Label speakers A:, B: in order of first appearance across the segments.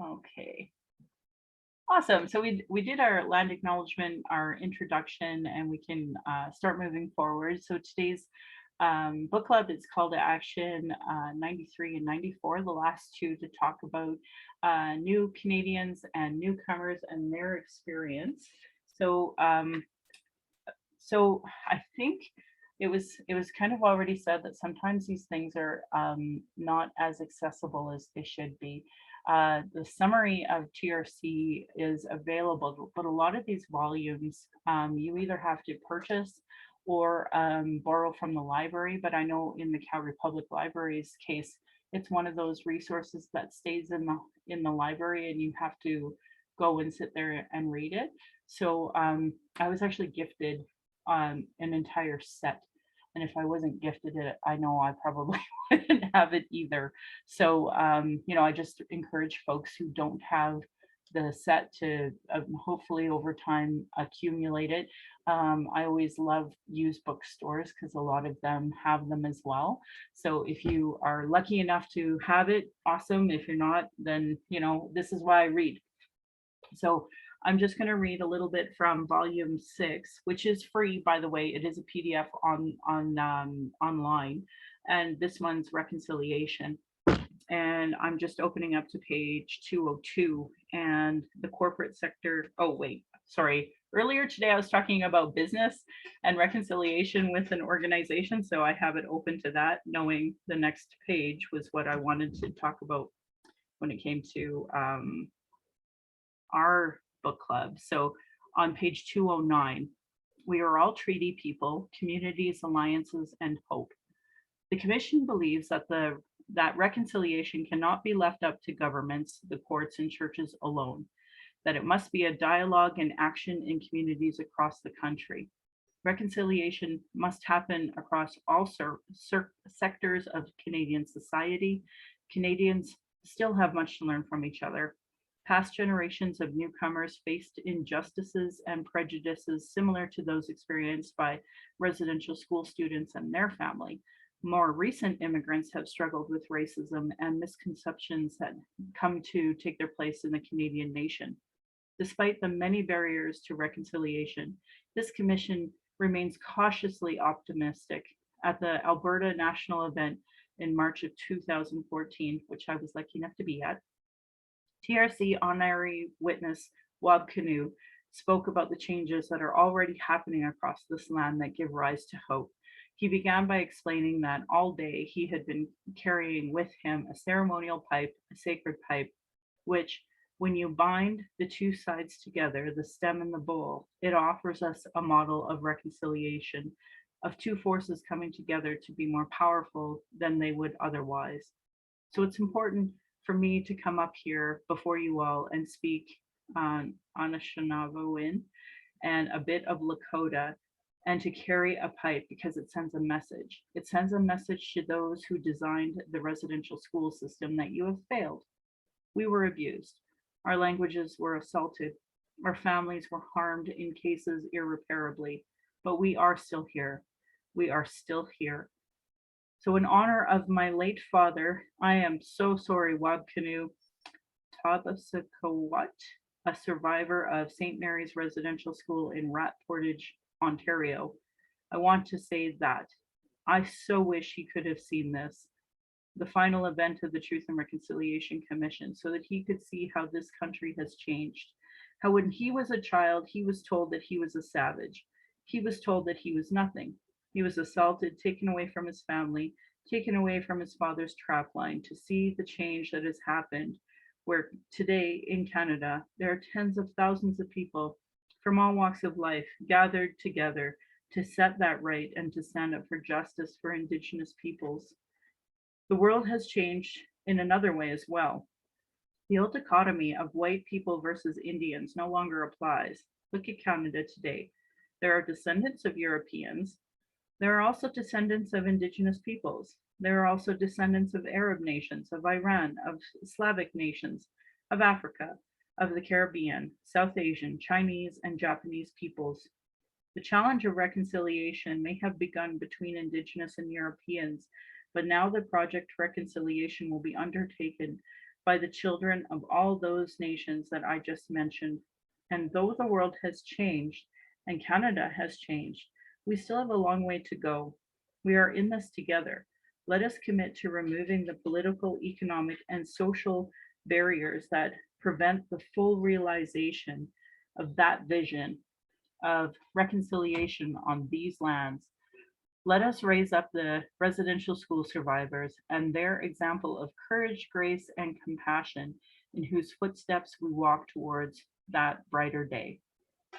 A: Okay. Awesome. So we did our land acknowledgement, our introduction, and we can start moving forward. So today's book club is called to action 93 and 94, the last two to talk about new Canadians and newcomers and their experience. So so I think it was kind of already said that sometimes these things are not as accessible as they should be. The summary of TRC is available, but a lot of these volumes you either have to purchase or borrow from the library. But I know in the Calgary Public Library's case, it's one of those resources that stays in the library, and you have to go and sit there and read it. So I was actually gifted an entire set. And if I wasn't gifted it, I know I probably wouldn't have it either. So, I just encourage folks who don't have the set to hopefully over time accumulate it. I always love used bookstores because a lot of them have them as well. So if you are lucky enough to have it, awesome. If you're not, then, this is why I read. So I'm just going to read a little bit from volume 6, which is free, by the way. It is a PDF online, and this one's reconciliation. And I'm just opening up to page 202 and the corporate sector. Oh, wait, sorry. Earlier today, I was talking about business and reconciliation with an organization. So I have it open to that, knowing the next page was what I wanted to talk about when it came to our book club. So on page 209, we are all treaty people, communities, alliances, and hope. The Commission believes that reconciliation cannot be left up to governments, the courts, and churches alone, that it must be a dialogue and action in communities across the country. Reconciliation must happen across all sectors of Canadian society. Canadians still have much to learn from each other. Past generations of newcomers faced injustices and prejudices similar to those experienced by residential school students and their family. More recent immigrants have struggled with racism and misconceptions that come to take their place in the Canadian nation. Despite the many barriers to reconciliation, this commission remains cautiously optimistic. At the Alberta National event in March of 2014, which I was lucky enough to be at, TRC honorary witness Wab Kinew spoke about the changes that are already happening across this land that give rise to hope. He began by explaining that all day he had been carrying with him a ceremonial pipe, a sacred pipe, which, when you bind the two sides together, the stem and the bowl, it offers us a model of reconciliation, of two forces coming together to be more powerful than they would otherwise. So it's important for me to come up here before you all and speak on Anishinaabe and a bit of Lakota, and to carry a pipe because it sends a message. It sends a message to those who designed the residential school system that you have failed. We were abused. Our languages were assaulted. Our families were harmed in cases irreparably, but we are still here. We are still here. So in honor of my late father, I am so sorry, Wab Kinew Tabasakawat, a survivor of St. Mary's Residential School in Rat Portage, Ontario. I want to say that I so wish he could have seen this, the final event of the Truth and Reconciliation Commission, so that he could see how this country has changed. How when he was a child, he was told that he was a savage. He was told that he was nothing. He was assaulted, taken away from his family, taken away from his father's trap line, to see the change that has happened, where today in Canada, there are tens of thousands of people from all walks of life gathered together to set that right and to stand up for justice for Indigenous peoples. The world has changed in another way as well. The old dichotomy of white people versus Indians no longer applies. Look at Canada today. There are descendants of Europeans. There are also descendants of Indigenous peoples. There are also descendants of Arab nations, of Iran, of Slavic nations, of Africa, of the Caribbean, South Asian, Chinese, and Japanese peoples. The challenge of reconciliation may have begun between Indigenous and Europeans, but now the project reconciliation will be undertaken by the children of all those nations that I just mentioned. And though the world has changed and Canada has changed, we still have a long way to go. We are in this together. Let us commit to removing the political, economic, and social barriers that prevent the full realization of that vision of reconciliation on these lands. Let us raise up the residential school survivors and their example of courage, grace, and compassion, in whose footsteps we walk towards that brighter day.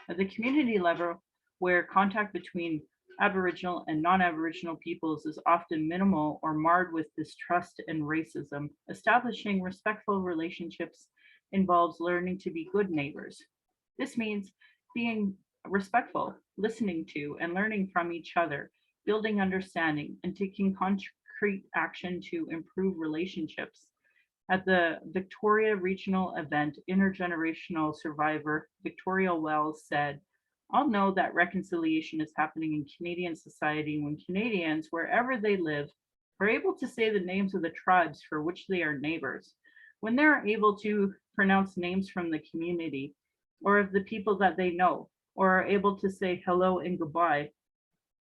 A: At the community level, where contact between Aboriginal and non-Aboriginal peoples is often minimal or marred with distrust and racism, establishing respectful relationships involves learning to be good neighbors. This means being respectful, listening to and learning from each other, building understanding, and taking concrete action to improve relationships. At the Victoria Regional event, intergenerational survivor Victoria Wells said, "I'll know that reconciliation is happening in Canadian society when Canadians, wherever they live, are able to say the names of the tribes for which they are neighbors. When they're able to pronounce names from the community or of the people that they know, or are able to say hello and goodbye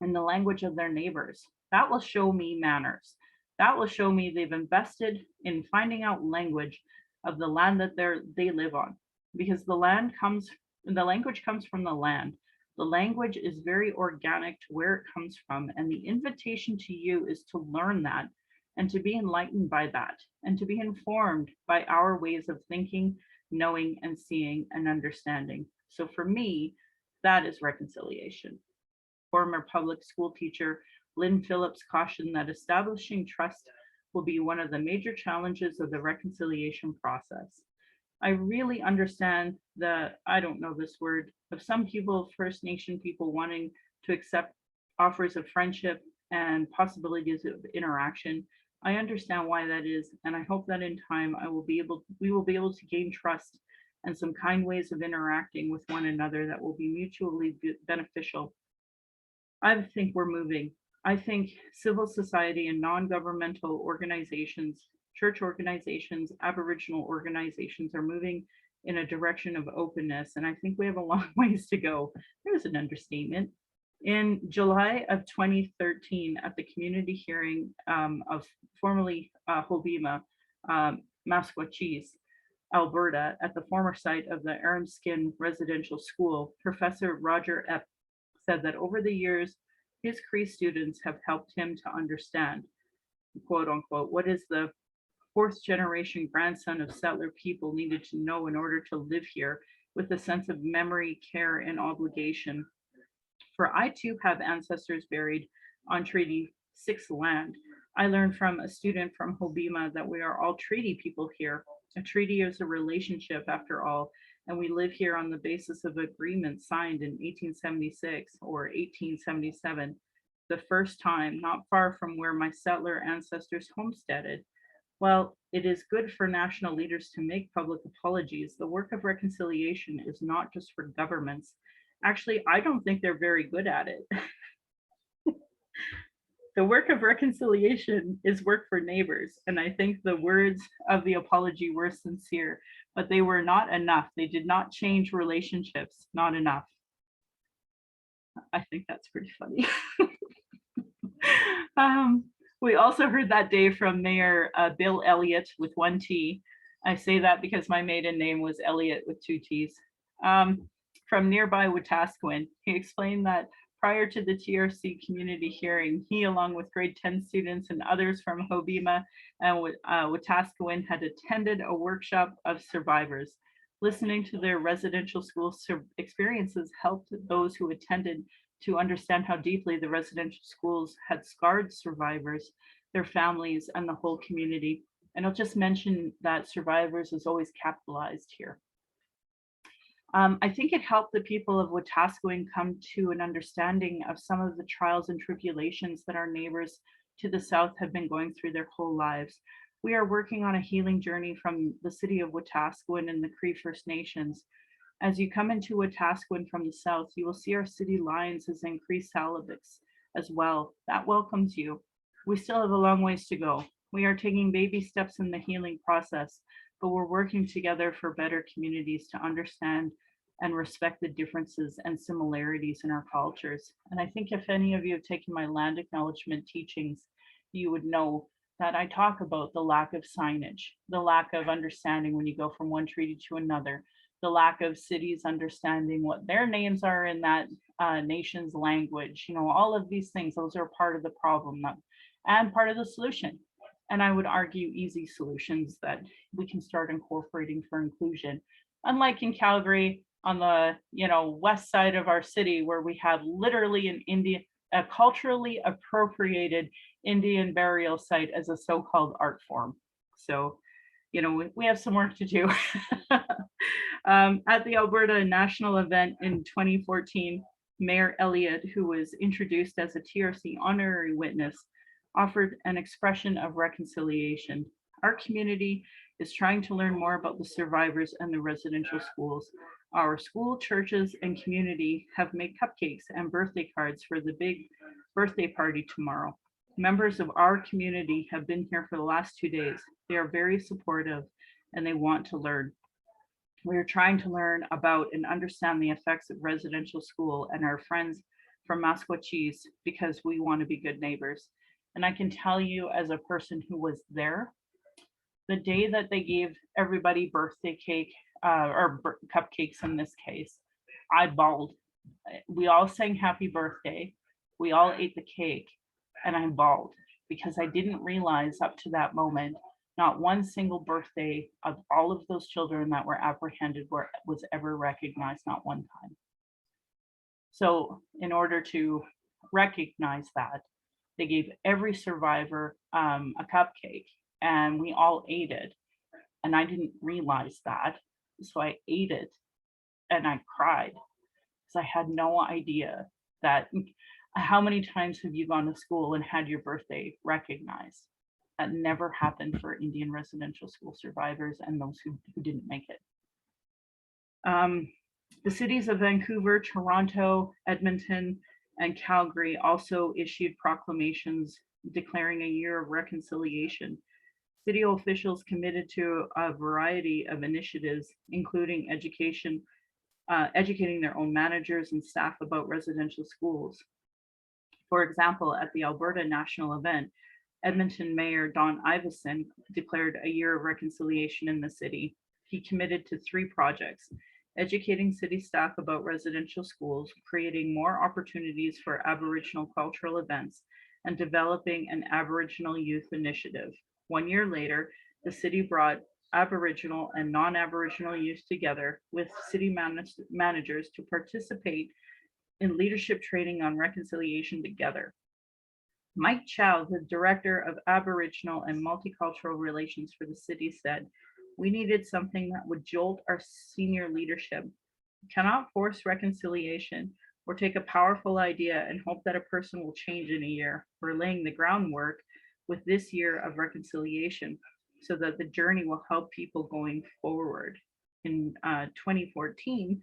A: in the language of their neighbors, that will show me manners. That will show me they've invested in finding out language of the land that they live on, because the language comes from the land. The language is very organic to where it comes from, and the invitation to you is to learn that and to be enlightened by that and to be informed by our ways of thinking, knowing, and seeing and understanding." So for me, that is reconciliation. Former public school teacher Lynn Phillips cautioned that establishing trust will be one of the major challenges of the reconciliation process. I really understand I don't know this word, of some people, First Nation people, wanting to accept offers of friendship and possibilities of interaction. I understand why that is, and I hope that in time we will be able to gain trust and some kind ways of interacting with one another that will be mutually beneficial. I think we're moving. I think civil society and non-governmental organizations, church organizations, Aboriginal organizations are moving in a direction of openness, and I think we have a long ways to go. There's an understatement. In July of 2013, at the community hearing of formerly Hobima, Masquachis, Alberta, at the former site of the Armskin Residential School, Professor Roger Epp said that over the years, his Cree students have helped him to understand, quote unquote, what is the fourth generation grandson of settler people needed to know in order to live here with a sense of memory, care, and obligation. For I too have ancestors buried on Treaty 6 land. I learned from a student from Hobima that we are all treaty people here. A treaty is a relationship after all, and we live here on the basis of agreements signed in 1876 or 1877, the first time not far from where my settler ancestors homesteaded. While it is good for national leaders to make public apologies, the work of reconciliation is not just for governments. Actually, I don't think they're very good at it. The work of reconciliation is work for neighbors, and I think the words of the apology were sincere, but they were not enough. They did not change relationships, not enough. I think that's pretty funny. We also heard that day from Mayor Bill Elliott with one T. I say that because my maiden name was Elliott with two T's. From nearby Wetaskiwin, he explained that prior to the TRC community hearing, he, along with grade 10 students and others from Hobima and Wetaskiwin, had attended a workshop of survivors. Listening to their residential school experiences helped those who attended to understand how deeply the residential schools had scarred survivors, their families, and the whole community. And I'll just mention that survivors is always capitalized here. I think it helped the people of Wetaskiwin come to an understanding of some of the trials and tribulations that our neighbors to the south have been going through their whole lives. We are working on a healing journey from the city of Wetaskiwin and the Cree First Nations. As you come into Wetaskiwin from the south, you will see our city lines as in Cree Salabix as well. That welcomes you. We still have a long ways to go. We are taking baby steps in the healing process, but we're working together for better communities to understand and respect the differences and similarities in our cultures. And I think if any of you have taken my land acknowledgement teachings, you would know that I talk about the lack of signage, the lack of understanding when you go from one treaty to another, the lack of cities understanding what their names are in that nation's language. All of these things, those are part of the problem and part of the solution. And I would argue easy solutions that we can start incorporating for inclusion. Unlike in Calgary, on the west side of our city, where we have literally a culturally appropriated Indian burial site as a so-called art form. So, we have some work to do. At the Alberta National event in 2014, Mayor Elliott, who was introduced as a TRC honorary witness, offered an expression of reconciliation. Our community is trying to learn more about the survivors and the residential schools. Our school, churches, and community have made cupcakes and birthday cards for the big birthday party tomorrow. Members of our community have been here for the last 2 days. They are very supportive and they want to learn. We are trying to learn about and understand the effects of residential school and our friends from Masquachis because we want to be good neighbors. And I can tell you, as a person who was there, the day that they gave everybody birthday cake cupcakes in this case, I bawled. We all sang happy birthday. We all ate the cake and I bawled because I didn't realize up to that moment, not one single birthday of all of those children that were apprehended was ever recognized, not one time. So in order to recognize that, they gave every survivor a cupcake and we all ate it. And I didn't realize that. So I ate it and I cried because I had no idea that. How many times have you gone to school and had your birthday recognized? That never happened for Indian residential school survivors and those who didn't make it. The cities of Vancouver, Toronto, Edmonton, and Calgary also issued proclamations declaring a year of reconciliation. City officials committed to a variety of initiatives, including educating their own managers and staff about residential schools. For example, at the Alberta National event, Edmonton Mayor Don Iveson declared a year of reconciliation in the city. He committed to 3 projects: educating city staff about residential schools, creating more opportunities for Aboriginal cultural events, and developing an Aboriginal youth initiative. 1 year later, the city brought Aboriginal and non-Aboriginal youth together with city managers to participate in leadership training on reconciliation together. Mike Chow, the director of Aboriginal and Multicultural Relations for the city, said, "We needed something that would jolt our senior leadership. We cannot force reconciliation or take a powerful idea and hope that a person will change in a year. We're laying the groundwork with this year of reconciliation so that the journey will help people going forward." In 2014,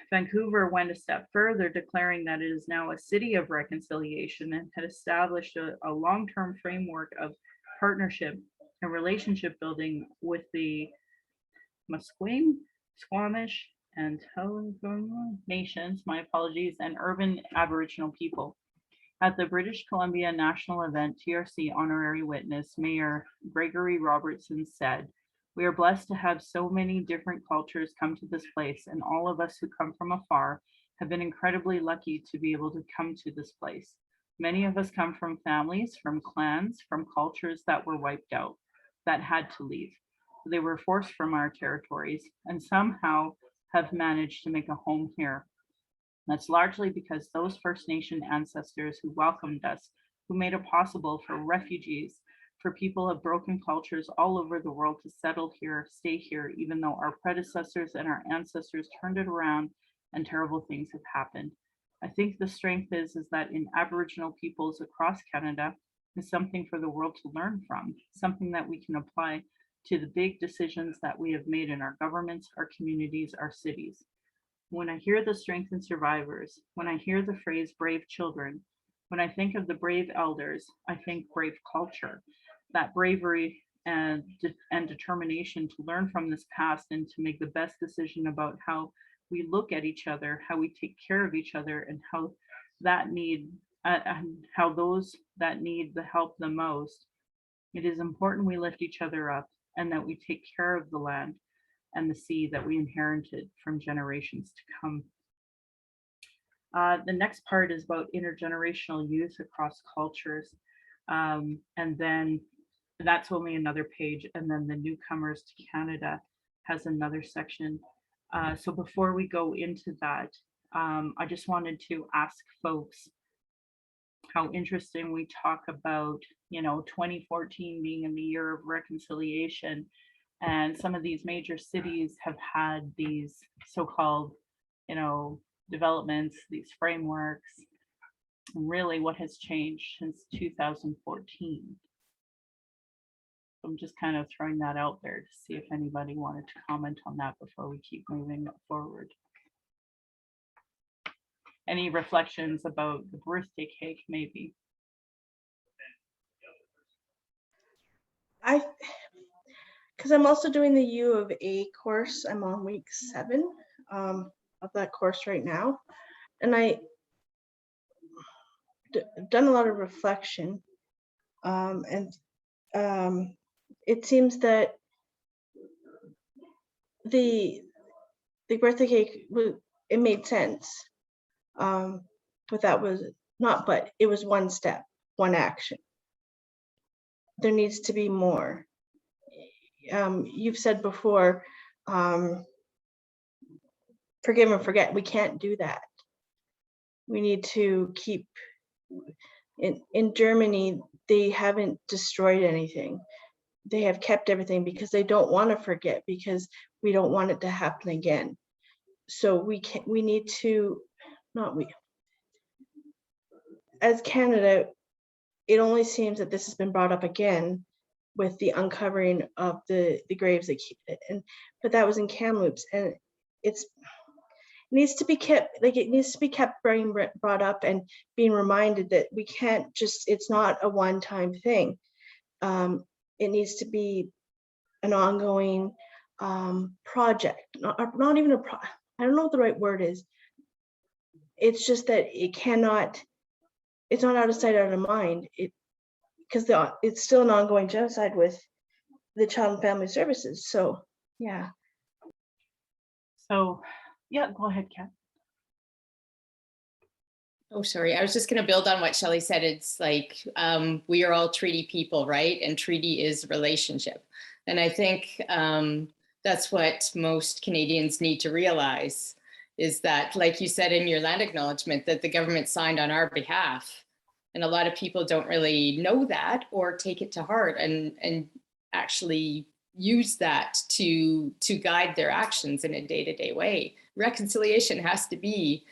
A: Vancouver went a step further, declaring that it is now a city of reconciliation and had established a long-term framework of partnership and relationship building with the Musqueam, Squamish, and Tugela nations, my apologies, and urban Aboriginal people. At the British Columbia National event, TRC honorary witness Mayor Gregory Robertson said, "We are blessed to have so many different cultures come to this place, and all of us who come from afar have been incredibly lucky to be able to come to this place. Many of us come from families, from clans, from cultures that were wiped out, that had to leave. They were forced from our territories and somehow have managed to make a home here. That's largely because those First Nation ancestors who welcomed us, who made it possible for refugees, for people of broken cultures all over the world to settle here, stay here, even though our predecessors and our ancestors turned it around and terrible things have happened. I think the strength is that in Aboriginal peoples across Canada is something for the world to learn from, something that we can apply to the big decisions that we have made in our governments, our communities, our cities. When I hear the strength in survivors, when I hear the phrase brave children, when I think of the brave elders, I think brave culture. that bravery and determination to learn from this past and to make the best decision about how we look at each other, how we take care of each other, and how that need and how those that need the help the most. It is important we lift each other up and that we take care of the land and the sea that we inherited from generations to come. The next part is about intergenerational youth across cultures. And then that's only another page. And then the Newcomers to Canada has another section. So before we go into that, I just wanted to ask folks how interesting we talk about, 2014 being in the year of reconciliation. And some of these major cities have had these so-called, developments, these frameworks. Really, what has changed since 2014? I'm just kind of throwing that out there to see if anybody wanted to comment on that before we keep moving forward. Any reflections about the birthday cake, maybe?
B: Because I'm also doing the U of A course. I'm on week 7 of that course right now. And I done a lot of reflection. It seems that the birthday cake, it made sense. But that was not, but it was one step, one action. There needs to be more. You've said before, forgive and forget. We can't do that. We need to keep, in Germany, they haven't destroyed anything. They have kept everything because they don't want to forget, because we don't want it to happen again. So we need to, as Canada, it only seems that this has been brought up again with the uncovering of the graves but that was in Kamloops, and it needs to be kept, being brought up and being reminded that we can't just, it's not a one-time thing. It needs to be an ongoing project, not even I don't know what the right word is. It's just that it's not out of sight, out of mind. Because it's still an ongoing genocide with the Child and Family Services. So, yeah.
A: So, yeah, go ahead, Kat.
C: Oh, sorry. I was just going to build on what Shelley said. It's like we are all treaty people, right? And treaty is relationship. And I think that's what most Canadians need to realize, is that, like you said in your land acknowledgement, that the government signed on our behalf. And a lot of people don't really know that or take it to heart and actually use that to guide their actions in a day-to-day way. Reconciliation has to be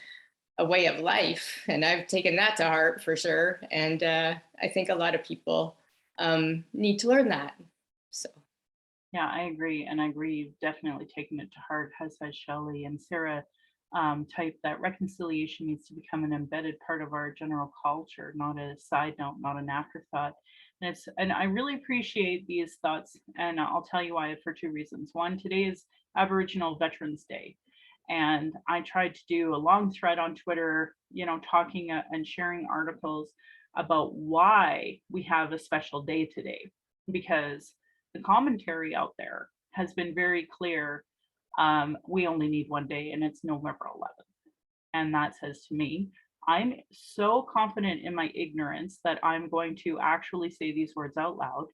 C: a way of life, and I've taken that to heart for sure. And I think a lot of people need to learn that. So.
A: Yeah, I agree. And I agree, you've definitely taken it to heart, as has Shelley. And Sarah typed that reconciliation needs to become an embedded part of our general culture, not a side note, not an afterthought. And I really appreciate these thoughts, and I'll tell you why, for 2 reasons. One, today is Aboriginal Veterans Day. And I tried to do a long thread on Twitter, talking and sharing articles about why we have a special day today, because the commentary out there has been very clear. We only need one day, and it's November 11th. And that says to me, I'm so confident in my ignorance that I'm going to actually say these words out loud.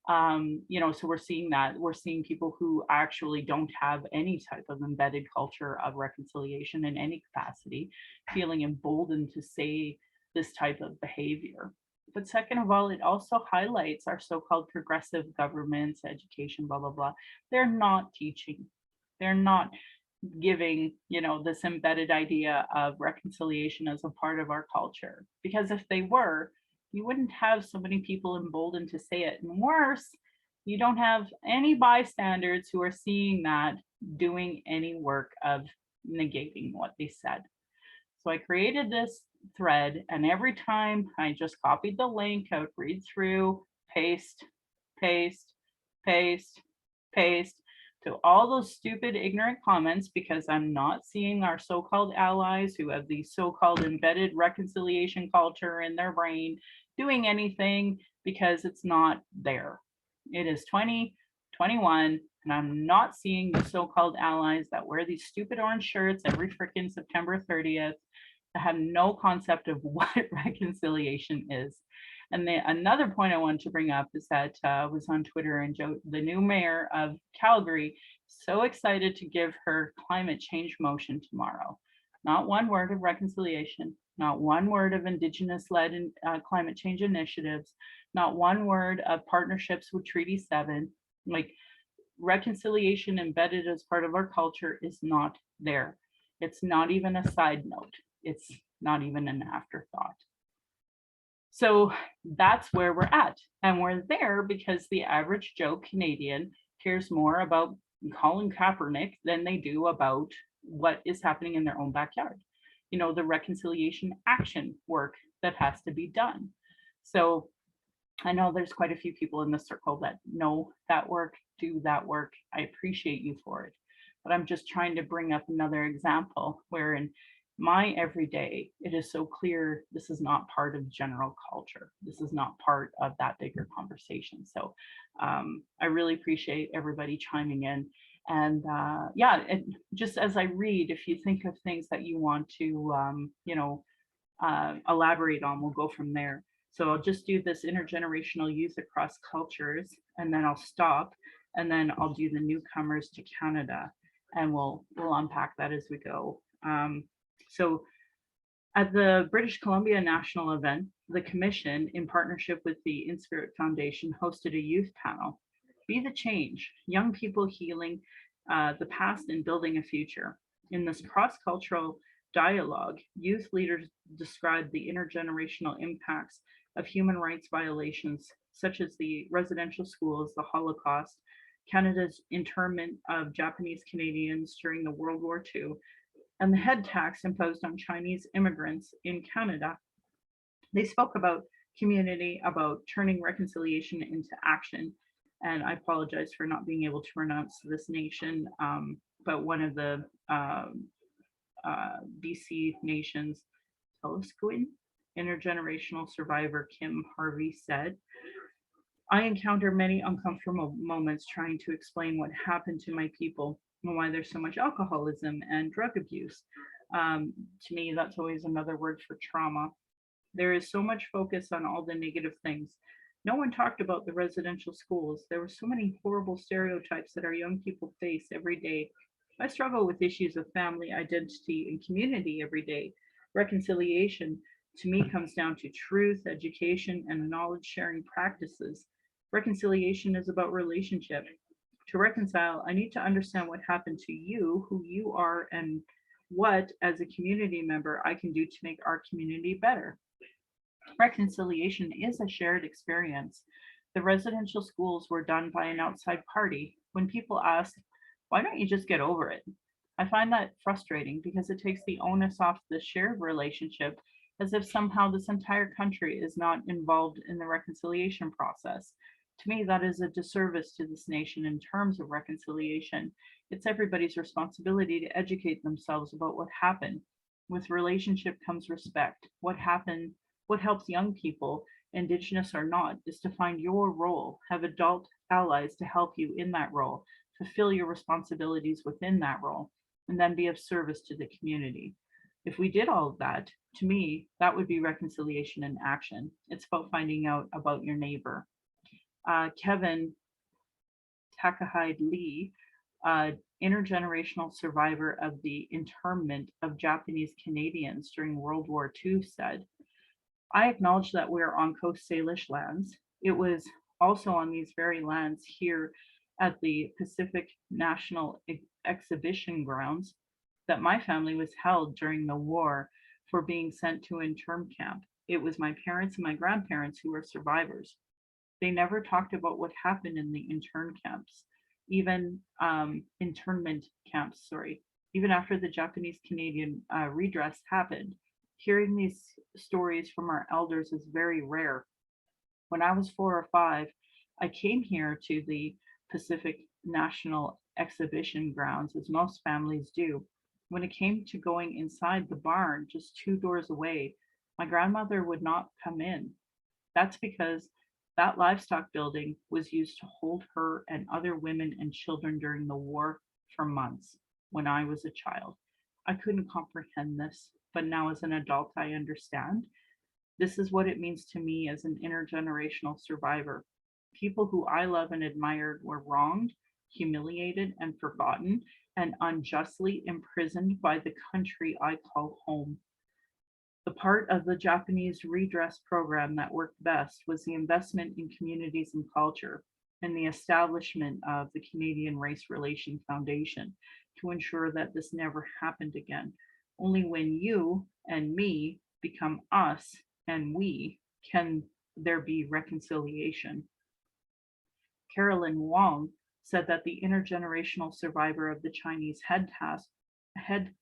A: So we're seeing that. We're seeing people who actually don't have any type of embedded culture of reconciliation in any capacity, feeling emboldened to say this type of behavior. But second of all, it also highlights our so-called progressive governments, education, blah, blah, blah. They're not teaching. They're not giving, this embedded idea of reconciliation as a part of our culture. Because if they were, you wouldn't have so many people emboldened to say it. And worse, you don't have any bystanders who are seeing that doing any work of negating what they said. So I created this thread, and every time I just copied the link, I would read through, paste, paste, paste, paste to all those stupid, ignorant comments, because I'm not seeing our so-called allies who have the so-called embedded reconciliation culture in their brain doing anything, because it's not there. It is 2021, and I'm not seeing the so-called allies that wear these stupid orange shirts every freaking September 30th that have no concept of what reconciliation is. And another point I wanted to bring up is that I was on Twitter, and the new mayor of Calgary, so excited to give her climate change motion tomorrow. Not one word of reconciliation, not one word of Indigenous-led climate change initiatives, not one word of partnerships with Treaty 7. Like, reconciliation embedded as part of our culture is not there. It's not even a side note. It's not even an afterthought. So that's where we're at. And we're there because the average Joe Canadian cares more about Colin Kaepernick than they do about what is happening in their own backyard. You know, the reconciliation action work that has to be done. So I know there's quite a few people in the circle that know that work, do that work. I appreciate you for it. But I'm just trying to bring up another example where in my everyday, it is so clear this is not part of general culture. This is not part of that bigger conversation. So I really appreciate everybody chiming in. And yeah, just as I read, if you think of things that you want to, elaborate on, we'll go from there. So I'll just do this intergenerational youth across cultures, and then I'll stop, and then I'll do the newcomers to Canada, and we'll unpack that as we go. So at the British Columbia National event, the Commission, in partnership with the InSpirit Foundation, hosted a youth panel, Be the Change, Young People Healing the Past and Building a Future. In this cross-cultural dialogue, youth leaders described the intergenerational impacts of human rights violations, such as the residential schools, the Holocaust, Canada's internment of Japanese Canadians during the World War II, and the head tax imposed on Chinese immigrants in Canada. They spoke about community, about turning reconciliation into action. And I apologize for not being able to pronounce this nation, but one of the BC nations, Telesquin, intergenerational survivor Kim Harvey said, I encounter many uncomfortable moments trying to explain what happened to my people and why there's so much alcoholism and drug abuse. To me, that's always another word for trauma. There is so much focus on all the negative things. No one talked about the residential schools. There were so many horrible stereotypes that our young people face every day. I struggle with issues of family, identity, and community every day. Reconciliation, to me, comes down to truth, education, and knowledge sharing practices. Reconciliation is about relationship. To reconcile, I need to understand what happened to you, who you are, and what, as a community member, I can do to make our community better. Reconciliation is a shared experience. The residential schools were done by an outside party. When people ask, why don't you just get over it? I find that frustrating because it takes the onus off the shared relationship, as if somehow this entire country is not involved in the reconciliation process. To me, that is a disservice to this nation in terms of reconciliation. It's everybody's responsibility to educate themselves about what happened. With relationship comes respect. What happened, what helps young people, Indigenous or not, is to find your role, have adult allies to help you in that role, fulfill your responsibilities within that role, and then be of service to the community. If we did all of that, to me, that would be reconciliation in action. It's about finding out about your neighbor. Kevin Takahide Lee, intergenerational survivor of the internment of Japanese Canadians during World War II, said, I acknowledge that we're on Coast Salish lands. It was also on these very lands here at the Pacific National Exhibition Grounds that my family was held during the war for being sent to intern camp. It was my parents and my grandparents who were survivors. They never talked about what happened in the intern camps, even internment camps, even after the Japanese Canadian redress happened. Hearing these stories from our elders is very rare. When I was 4 or 5, I came here to the Pacific National Exhibition grounds, as most families do. When it came to going inside the barn, just 2 doors away, my grandmother would not come in. That's because that livestock building was used to hold her and other women and children during the war for months when I was a child. I couldn't comprehend this, but now as an adult, I understand. This is what it means to me as an intergenerational survivor. People who I love and admired were wronged, humiliated, and forgotten, and unjustly imprisoned by the country I call home. The part of the Japanese redress program that worked best was the investment in communities and culture and the establishment of the Canadian Race Relation Foundation to ensure that this never happened again. Only when you and me become us and we can there be reconciliation. Carolyn Wong said that the intergenerational survivor of the Chinese head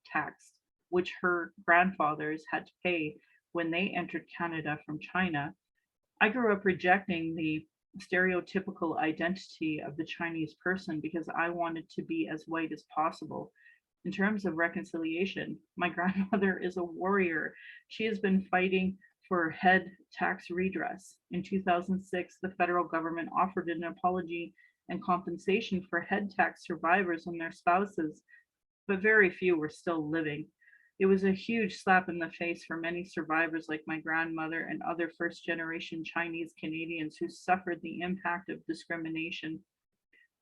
A: tax, which her grandfathers had to pay when they entered Canada from China. I grew up rejecting the stereotypical identity of the Chinese person because I wanted to be as white as possible. In terms of reconciliation, my grandmother is a warrior. She has been fighting for head tax redress. In 2006, the federal government offered an apology and compensation for head tax survivors and their spouses, but very few were still living. It was a huge slap in the face for many survivors like my grandmother and other first-generation Chinese Canadians who suffered the impact of discrimination.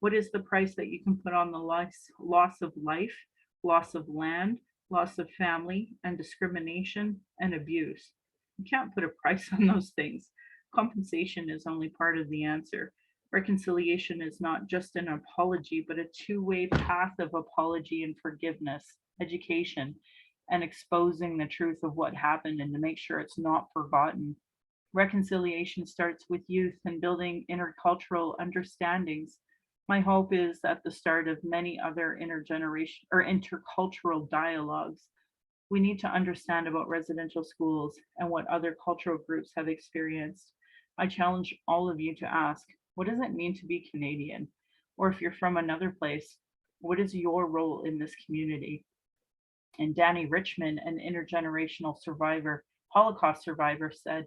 A: What is the price that you can put on the loss of life, loss of land, loss of family, and discrimination and abuse? You can't put a price on those things. Compensation is only part of the answer. Reconciliation is not just an apology, but a two-way path of apology and forgiveness, education, and exposing the truth of what happened and to make sure it's not forgotten. Reconciliation starts with youth and building intercultural understandings. My hope is at the start of many other intergeneration or intercultural dialogues. We need to understand about residential schools and what other cultural groups have experienced. I challenge all of you to ask, what does it mean to be Canadian? Or if you're from another place, what is your role in this community? And Danny Richmond, an intergenerational survivor, Holocaust survivor, said,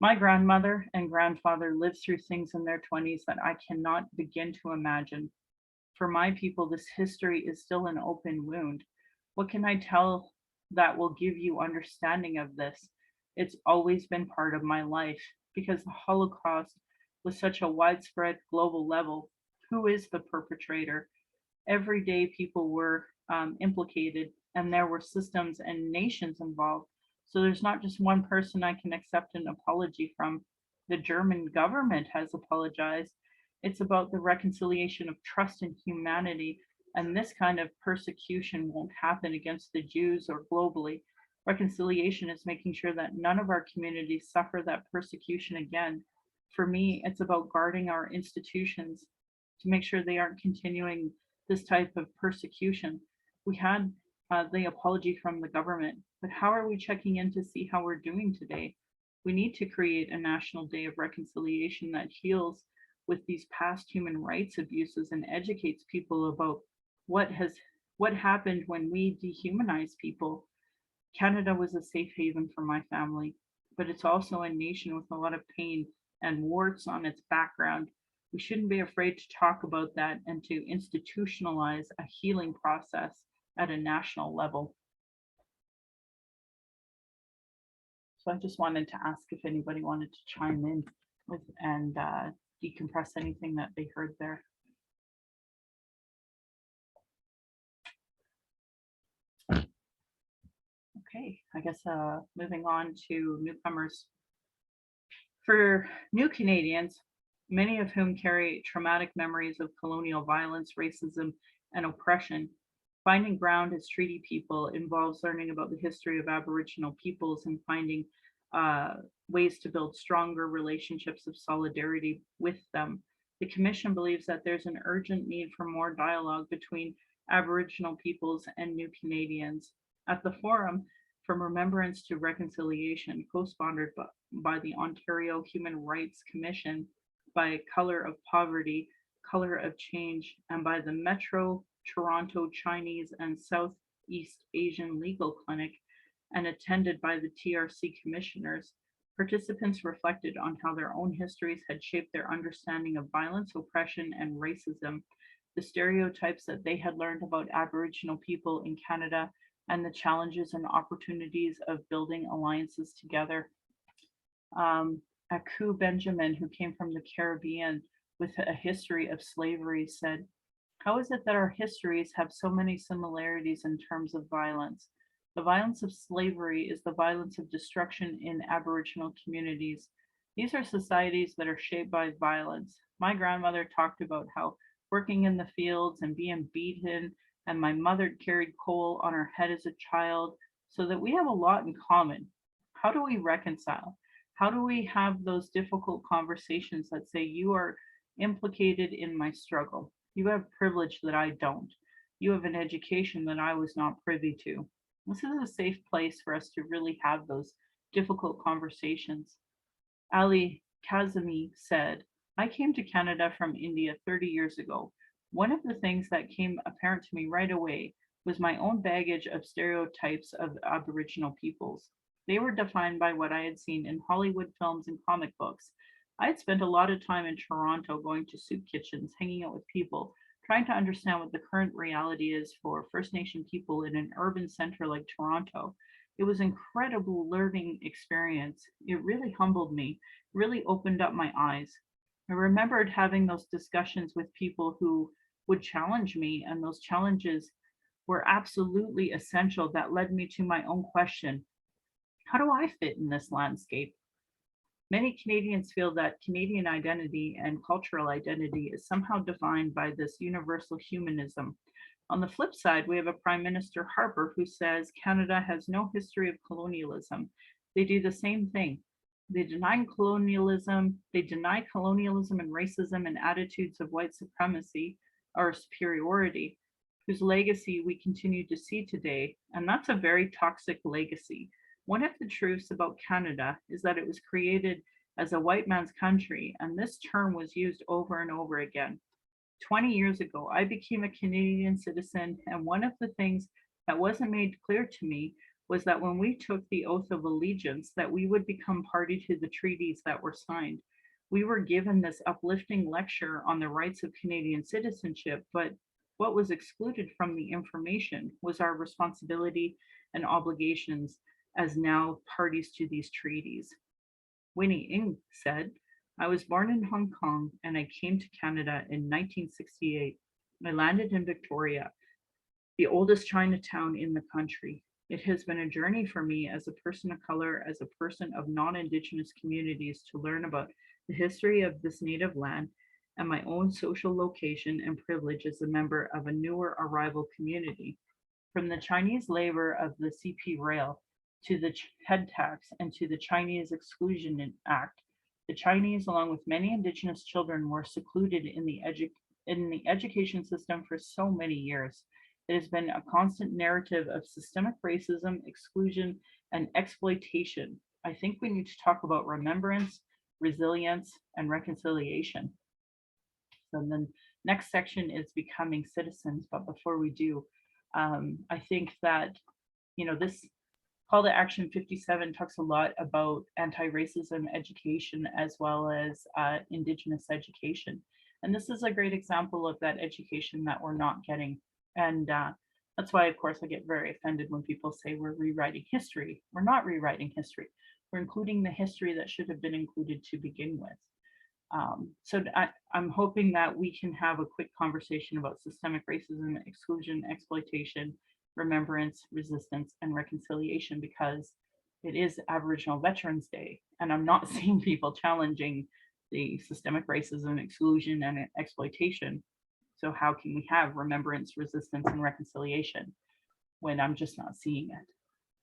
A: my grandmother and grandfather lived through things in their 20s that I cannot begin to imagine. For my people, this history is still an open wound. What can I tell that will give you understanding of this? It's always been part of my life because the Holocaust was such a widespread global level. Who is the perpetrator? Every day people were implicated and there were systems and nations involved. So there's not just one person I can accept an apology from. The German government has apologized. It's about the reconciliation of trust in humanity, and this kind of persecution won't happen against the Jews or globally. Reconciliation is making sure that none of our communities suffer that persecution again. For me, it's about guarding our institutions to make sure they aren't continuing this type of persecution. We had the apology from the government, but how are we checking in to see how we're doing today? We need to create a national day of reconciliation that heals with these past human rights abuses and educates people about what happened when we dehumanize people. Canada was a safe haven for my family, but it's also a nation with a lot of pain and warts on its background. We shouldn't be afraid to talk about that and to institutionalize a healing process at a national level. So I just wanted to ask if anybody wanted to chime in with and decompress anything that they heard there. Okay, I guess moving on to newcomers. For new Canadians, many of whom carry traumatic memories of colonial violence, racism, and oppression, finding ground as treaty people involves learning about the history of Aboriginal peoples and finding ways to build stronger relationships of solidarity with them. The Commission believes that there's an urgent need for more dialogue between Aboriginal peoples and new Canadians. At the forum, From Remembrance to Reconciliation, co-sponsored by the Ontario Human Rights Commission, by color of poverty, color of change, and by the Metro Toronto Chinese and Southeast Asian Legal Clinic, and attended by the TRC commissioners, participants reflected on how their own histories had shaped their understanding of violence, oppression, and racism, the stereotypes that they had learned about Aboriginal people in Canada, and the challenges and opportunities of building alliances together. Aku Benjamin, who came from the Caribbean with a history of slavery, said, "How is it that our histories have so many similarities in terms of violence? The violence of slavery is the violence of destruction in Aboriginal communities. These are societies that are shaped by violence. My grandmother talked about how working in the fields and being beaten, and my mother carried coal on her head as a child, so that we have a lot in common. How do we reconcile? How do we have those difficult conversations that say, you are implicated in my struggle? You have privilege that I don't. You have an education that I was not privy to." This is a safe place for us to really have those difficult conversations. Ali Kazemi said, "I came to Canada from India 30 years ago. One of the things that came apparent to me right away was my own baggage of stereotypes of Aboriginal peoples. They were defined by what I had seen in Hollywood films and comic books. I had spent a lot of time in Toronto going to soup kitchens, hanging out with people, trying to understand what the current reality is for First Nation people in an urban center like Toronto. It was an incredible learning experience. It really humbled me, really opened up my eyes. I remembered having those discussions with people who would challenge me, and those challenges were absolutely essential. That led me to my own question: how do I fit in this landscape? Many Canadians feel that Canadian identity and cultural identity is somehow defined by this universal humanism. On the flip side, we have a Prime Minister Harper who says Canada has no history of colonialism. They do the same thing. They deny colonialism and racism and attitudes of white supremacy or superiority, whose legacy we continue to see today. And that's a very toxic legacy. One of the truths about Canada is that it was created as a white man's country, and this term was used over and over again. 20 years ago, I became a Canadian citizen, and one of the things that wasn't made clear to me was that when we took the oath of allegiance, that we would become party to the treaties that were signed. We were given this uplifting lecture on the rights of Canadian citizenship, but what was excluded from the information was our responsibility and obligations as now parties to these treaties. Winnie Ng said, "I was born in Hong Kong and I came to Canada in 1968. I landed in Victoria, the oldest Chinatown in the country. It has been a journey for me as a person of color, as a person of non-Indigenous communities, to learn about the history of this native land and my own social location and privilege as a member of a newer arrival community. From the Chinese labor of the CP Rail to the head tax and to the Chinese Exclusion Act, the Chinese, along with many Indigenous children, were secluded in the education system for so many years. It has been a constant narrative of systemic racism, exclusion, and exploitation. I think we need to talk about remembrance, resilience, and reconciliation." So then next section is becoming citizens. But before we do, I think that, this Call to Action 57 talks a lot about anti-racism education as well as Indigenous education. And this is a great example of that education that we're not getting. And that's why, of course, I get very offended when people say we're rewriting history. We're not rewriting history. We're including the history that should have been included to begin with. So I'm hoping that we can have a quick conversation about systemic racism, exclusion, exploitation, remembrance, resistance, and reconciliation, because it is Aboriginal Veterans Day, and I'm not seeing people challenging the systemic racism, exclusion, and exploitation. So how can we have remembrance, resistance, and reconciliation when I'm just not seeing it,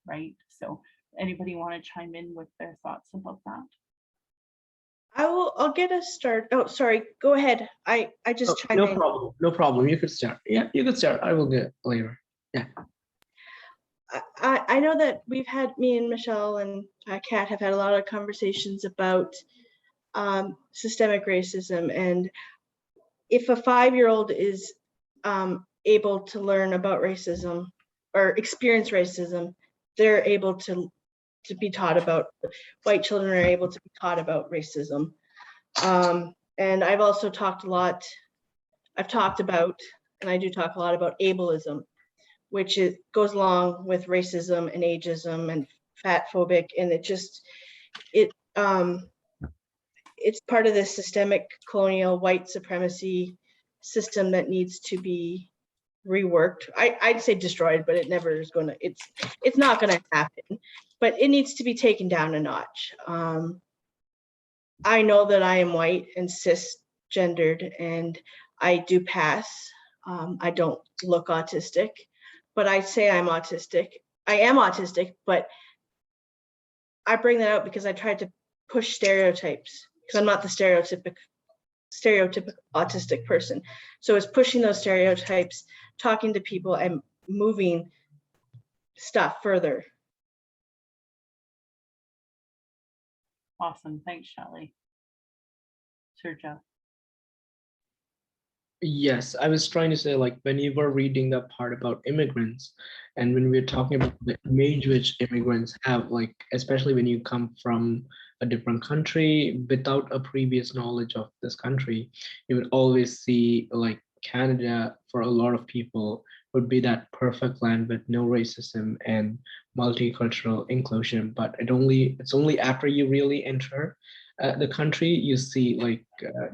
A: right? So anybody want to chime in with their thoughts about that?
B: I'll get us started. Oh, sorry, go ahead. I just chimed in.
D: No problem. You could start. Yeah, you could start. I will get later. Yeah.
B: I know that me and Michelle and Kat have had a lot of conversations about systemic racism. And if a 5-year-old is able to learn about racism or experience racism, they're able to be taught about, white children are able to be taught about racism. And I've also talked a lot, and I do talk a lot about ableism, which goes along with racism and ageism and fat phobic, and it's part of this systemic colonial white supremacy system that needs to be reworked. I'd say destroyed, but it never is going to, it's not going to happen, but it needs to be taken down a notch. I know that I am white and cisgendered, and I do pass. I don't look autistic, but I say I'm autistic. I am autistic, but I bring that out because I tried to push stereotypes, because I'm not the stereotypical autistic person. So it's pushing those stereotypes, talking to people, and moving stuff further.
A: Awesome. Thanks, Shelley. Sergio.
D: Yes, I was trying to say, like, when you were reading the part about immigrants, and when we're talking about the image which immigrants have, like, especially when you come from a different country without a previous knowledge of this country, you would always see, like, Canada for a lot of people would be that perfect land with no racism and multicultural inclusion. But it's only after you really enter the country you see, like,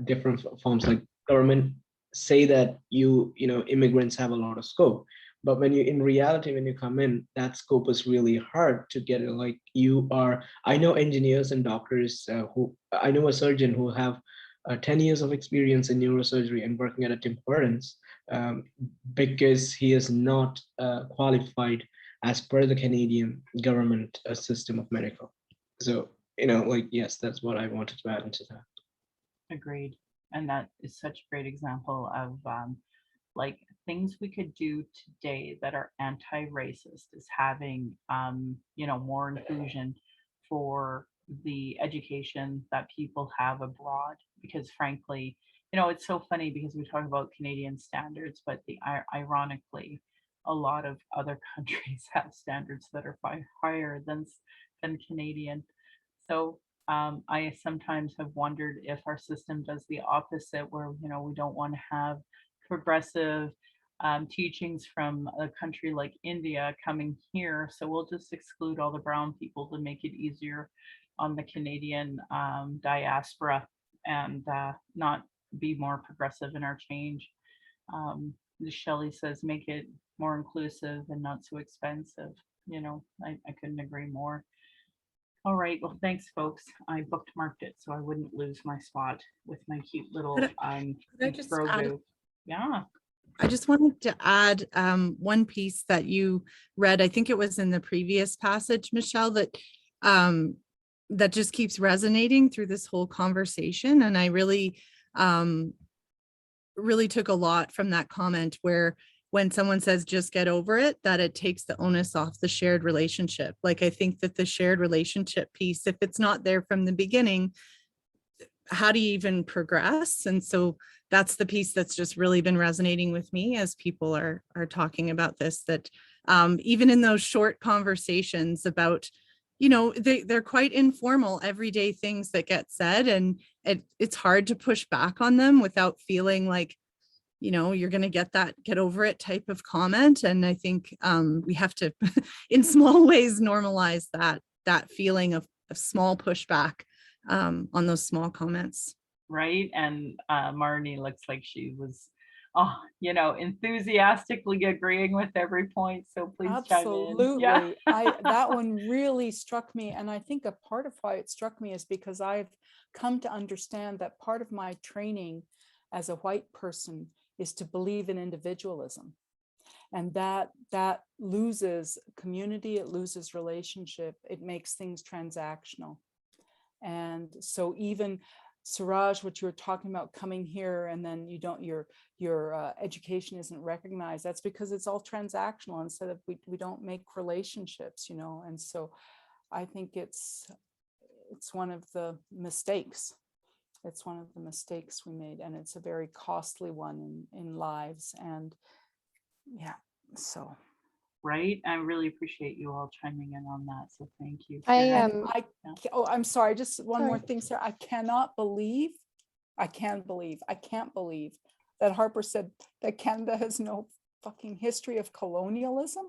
D: different forms, like government say that immigrants have a lot of scope, but when you in reality when you come in, that scope is really hard to get it. Like, I know engineers and doctors I know a surgeon who have 10 years of experience in neurosurgery and working at a Tim Hortons, because he is not qualified as per the Canadian government system of medical. So, like, yes, that's what I wanted to add into that.
A: Agreed. And that is such a great example of like things we could do today that are anti-racist is having more inclusion for the education that people have abroad. Because frankly, it's so funny because we talk about Canadian standards, but ironically, a lot of other countries have standards that are far higher than Canadian. So I sometimes have wondered if our system does the opposite, where we don't want to have progressive teachings from a country like India coming here, so we'll just exclude all the brown people to make it easier on the Canadian diaspora and not be more progressive in our change. Shelley says make it more inclusive and not so expensive. I couldn't agree more. All right, well, thanks, folks. I bookmarked it so I wouldn't lose my spot with my cute little
E: Could I just add
A: Grogu. Yeah.
E: I just wanted to add one piece that you read. I think it was in the previous passage, Michelle, that that just keeps resonating through this whole conversation. And I really took a lot from that comment where when someone says just get over it, that it takes the onus off the shared relationship. Like, I think that the shared relationship piece, if it's not there from the beginning, how do you even progress? And so that's the piece that's just really been resonating with me as people are talking about this, that even in those short conversations about, they're quite informal, everyday things that get said, and it's hard to push back on them without feeling like, you're going to get over it type of comment. And I think we have to, in small ways, normalize that feeling of small pushback on those small comments.
A: Right. And Marnie looks like she was, enthusiastically agreeing with every point. So please
F: Absolutely.
A: chime in. Yeah.
F: That one really struck me. And I think a part of why it struck me is because I've come to understand that part of my training as a white person is to believe in individualism. And that loses community, it loses relationship, it makes things transactional. And so even Suraj, what you were talking about, coming here and then your education isn't recognized, that's because it's all transactional instead of we don't make relationships, and so I think it's one of the mistakes It's one of the mistakes we made, and it's a very costly one in lives. And yeah, so.
A: Right? I really appreciate you all chiming in on that. So thank you.
G: I
A: Sarah.
F: Oh, I'm sorry, just one more
G: Sorry.
F: thing, Sarah. I can't believe that Harper said that Canada has no fucking history of colonialism.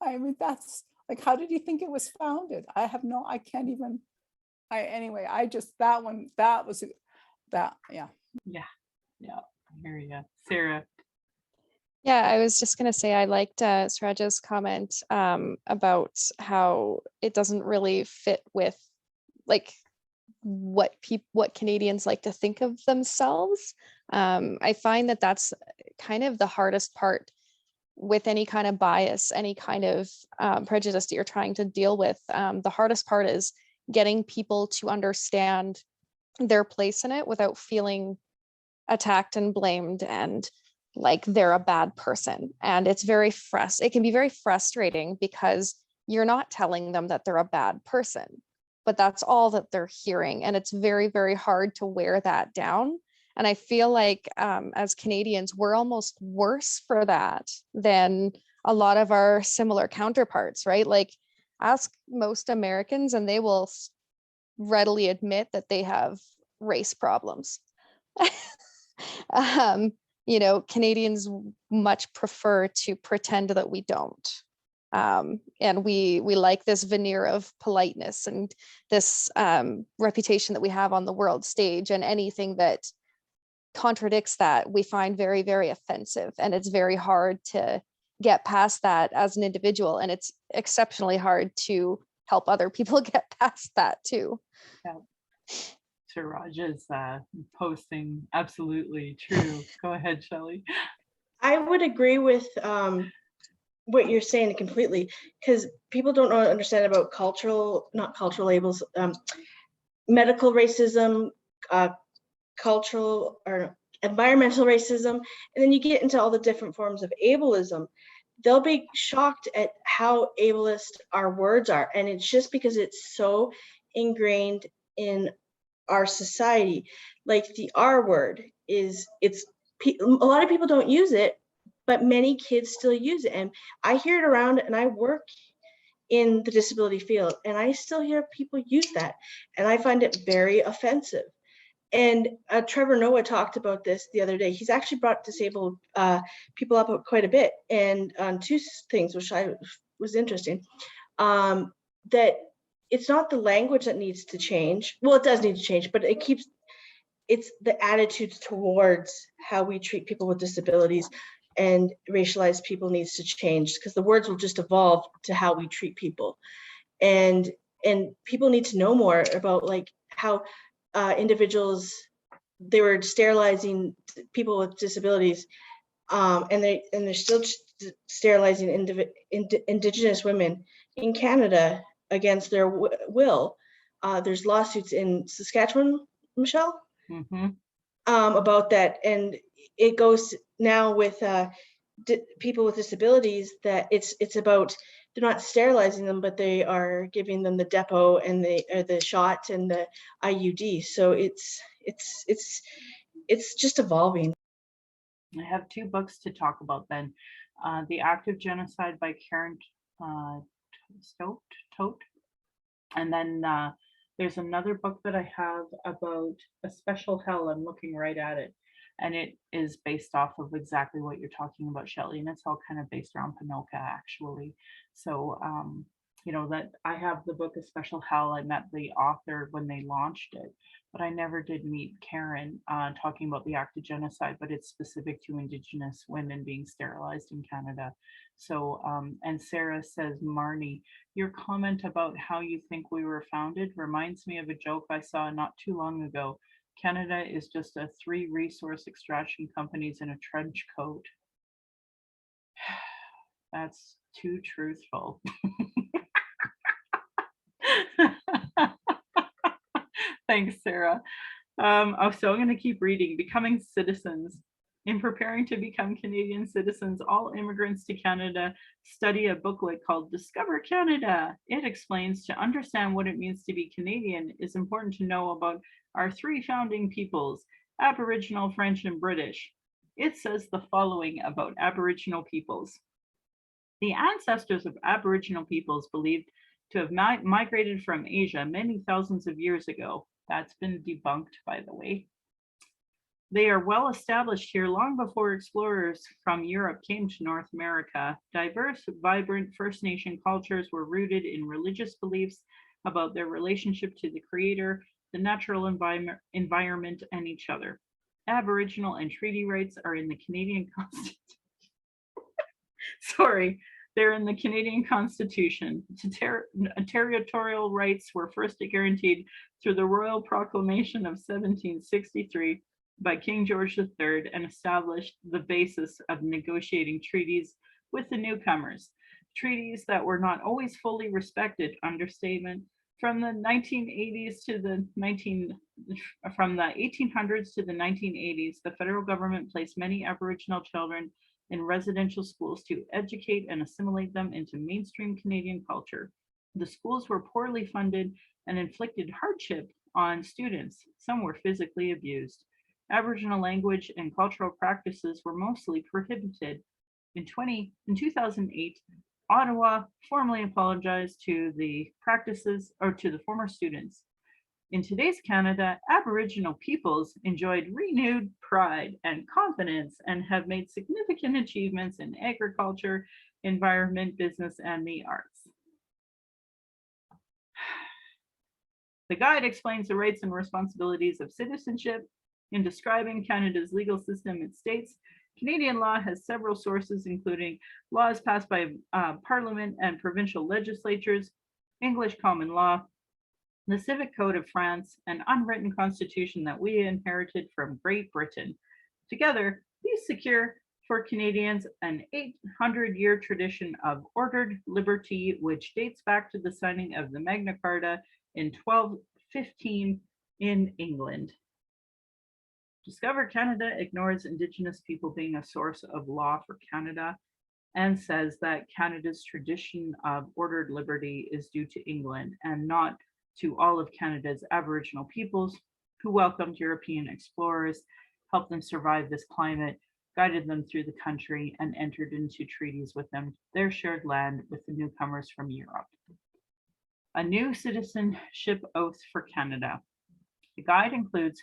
F: I mean, that's like, how did you think it was founded? Anyway, I just, that one, that was, yeah.
A: Yeah. Yeah. I hear you. Sarah.
G: Yeah, I was just going to say I liked Suraja's comment about how it doesn't really fit with like what Canadians like to think of themselves. I find that that's kind of the hardest part with any kind of bias, any kind of prejudice that you're trying to deal with. The hardest part is getting people to understand their place in it without feeling attacked and blamed and like they're a bad person. And it's it can be very frustrating because you're not telling them that they're a bad person, but that's all that they're hearing. And it's very, very hard to wear that down. And I feel like as Canadians, we're almost worse for that than a lot of our similar counterparts, right? Like ask most Americans and they will readily admit that they have race problems. Canadians much prefer to pretend that we don't. And we like this veneer of politeness and this reputation that we have on the world stage, and anything that contradicts that we find very, very offensive. And it's very hard to get past that as an individual. And it's exceptionally hard to help other people get past that too.
A: Yeah. Siraj is posting absolutely true. Go ahead, Shelley.
B: I would agree with what you're saying completely, because people don't understand about not cultural labels, medical racism, cultural or environmental racism, and then you get into all the different forms of ableism. They'll be shocked at how ableist our words are, and it's just because it's so ingrained in our society. Like the R word a lot of people don't use it, but many kids still use it. And I hear it around, and I work in the disability field, and I still hear people use that. And I find it very offensive. And Trevor Noah talked about this the other day. He's actually brought disabled people up quite a bit, and on two things, which was interesting, that it's not the language that needs to change. Well, it does need to change, but it's the attitudes towards how we treat people with disabilities and racialized people needs to change, because the words will just evolve to how we treat people. And people need to know more about like how individuals, they were sterilizing people with disabilities, and they're still sterilizing Indigenous women in Canada against their will. There's lawsuits in Saskatchewan, Michelle, about that, and it goes now with people with disabilities that it's about, they're not sterilizing them, but they are giving them the depot and the shot and the IUD. So it's just evolving.
A: I have two books to talk about then. The Act of Genocide by Karen Tote. And then there's another book that I have about a special hell. I'm looking right at it. And it is based off of exactly what you're talking about, Shelley. And it's all kind of based around Panoka, actually. So, that I have the book A Special Hell. I met the author when they launched it, but I never did meet Karen talking about the act of genocide, but it's specific to Indigenous women being sterilized in Canada. So, and Sarah says, Marnie, your comment about how you think we were founded reminds me of a joke I saw not too long ago. Canada is just 3 resource extraction companies in a trench coat. That's too truthful. Thanks, Sarah. So I'm going to keep reading. Becoming citizens. In preparing to become Canadian citizens, all immigrants to Canada study a booklet called Discover Canada. It explains to understand what it means to be Canadian, it's important to know about our three founding peoples, Aboriginal, French, and British. It says the following about Aboriginal peoples. The ancestors of Aboriginal peoples believed to have migrated from Asia many thousands of years ago. That's been debunked, by the way. They are well established here long before explorers from Europe came to North America. Diverse, vibrant First Nation cultures were rooted in religious beliefs about their relationship to the Creator, the natural environment, and each other. Aboriginal and treaty rights are in the Canadian Constitution. Sorry, they're in the Canadian Constitution. Territorial rights were first guaranteed through the Royal Proclamation of 1763 by King George III and established the basis of negotiating treaties with the newcomers. Treaties that were not always fully respected, understatement. From the 1800s to the 1980s, the federal government placed many Aboriginal children in residential schools to educate and assimilate them into mainstream Canadian culture. The schools were poorly funded and inflicted hardship on students. Some were physically abused. Aboriginal language and cultural practices were mostly prohibited. In 2008, Ottawa formally apologized to the practices or to the former students. In today's Canada, Aboriginal peoples enjoyed renewed pride and confidence and have made significant achievements in agriculture, environment, business, and the arts. The guide explains the rights and responsibilities of citizenship. In describing Canada's legal system, it states, Canadian law has several sources, including laws passed by Parliament and provincial legislatures, English common law, the Civic Code of France, an unwritten constitution that we inherited from Great Britain. Together, these secure for Canadians an 800-year tradition of ordered liberty, which dates back to the signing of the Magna Carta in 1215 in England. Discover Canada ignores Indigenous people being a source of law for Canada and says that Canada's tradition of ordered liberty is due to England and not to all of Canada's Aboriginal peoples who welcomed European explorers, helped them survive this climate, guided them through the country, and entered into treaties with them, their shared land with the newcomers from Europe. A new citizenship oath for Canada. The guide includes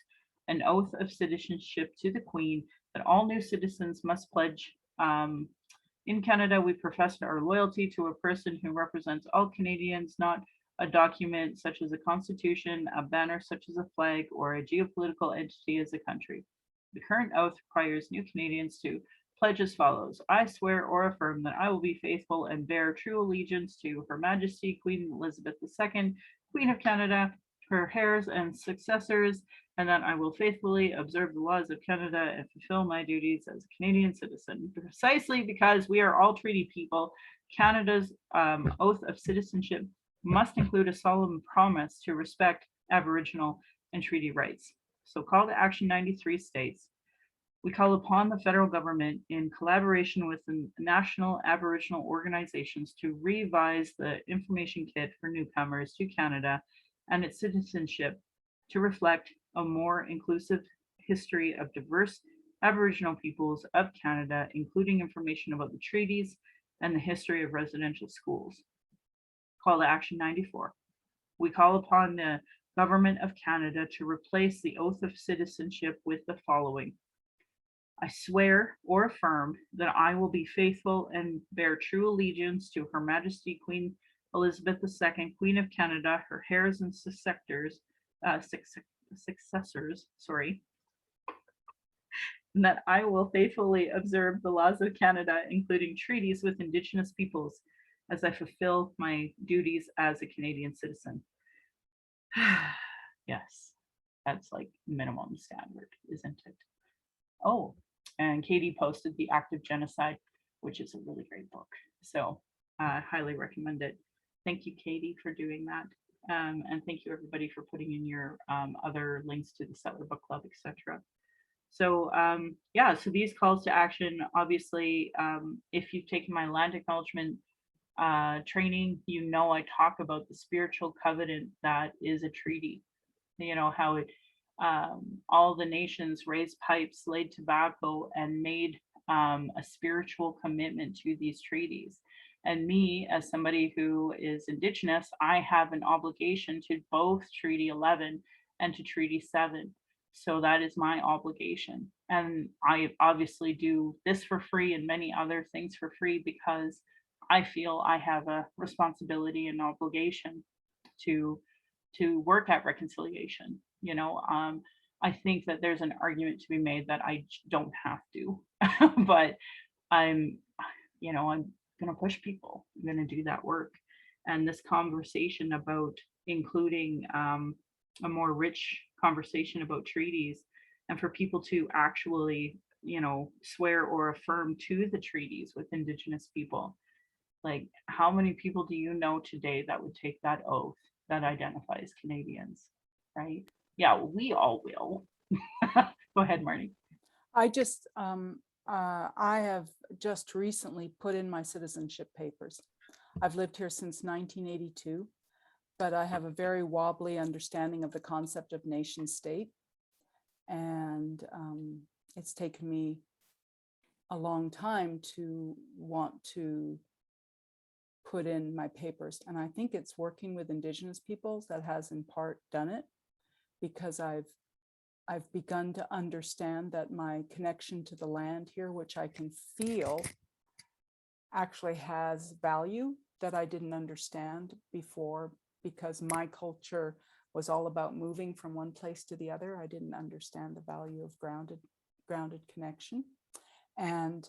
A: an oath of citizenship to the Queen that all new citizens must pledge. In Canada, we profess our loyalty to a person who represents all Canadians, not a document such as a constitution, a banner such as a flag, or a geopolitical entity as a country. The current oath requires new Canadians to pledge as follows. I swear or affirm that I will be faithful and bear true allegiance to Her Majesty Queen Elizabeth II, Queen of Canada, her heirs and successors, and that I will faithfully observe the laws of Canada and fulfill my duties as a Canadian citizen. Precisely because we are all treaty people, Canada's oath of citizenship must include a solemn promise to respect Aboriginal and treaty rights. So Call to Action 93 states, we call upon the federal government in collaboration with the national Aboriginal organizations to revise the information kit for newcomers to Canada and its citizenship to reflect a more inclusive history of diverse Aboriginal peoples of Canada, including information about the treaties and the history of residential schools. Call to Action 94. We call upon the Government of Canada to replace the oath of citizenship with the following. I swear or affirm that I will be faithful and bear true allegiance to Her Majesty Queen Elizabeth II, Queen of Canada, her heirs and successors, and that I will faithfully observe the laws of Canada, including treaties with Indigenous peoples, as I fulfill my duties as a Canadian citizen. Yes, that's like minimum standard, isn't it? Oh, and Katie posted The Act of Genocide, which is a really great book. So I highly recommend it. Thank you, Katie, for doing that. And thank you everybody for putting in your other links to the Settler Book Club, etc. So yeah, so these calls to action, obviously, if you've taken my land acknowledgement training, you know I talk about the spiritual covenant that is a treaty. You know, how all the nations raised pipes, laid tobacco, and made a spiritual commitment to these treaties. And me, as somebody who is Indigenous, I have an obligation to both Treaty 11 and to Treaty 7. So that is my obligation. And I obviously do this for free and many other things for free because I feel I have a responsibility and obligation to work at reconciliation. I think that there's an argument to be made that I don't have to, but I'm going to push people. I'm going to do that work. And this conversation about including a more rich conversation about treaties, and for people to actually, swear or affirm to the treaties with Indigenous people. Like, how many people do you know today that would take that oath that identifies Canadians, right? Yeah, we all will. Go ahead, Marnie.
F: I have just recently put in my citizenship papers. I've lived here since 1982, but I have a very wobbly understanding of the concept of nation state. And it's taken me a long time to want to put in my papers. And I think it's working with Indigenous peoples that has in part done it, because I've begun to understand that my connection to the land here, which I can feel actually has value that I didn't understand before, because my culture was all about moving from one place to the other. I didn't understand the value of grounded connection. And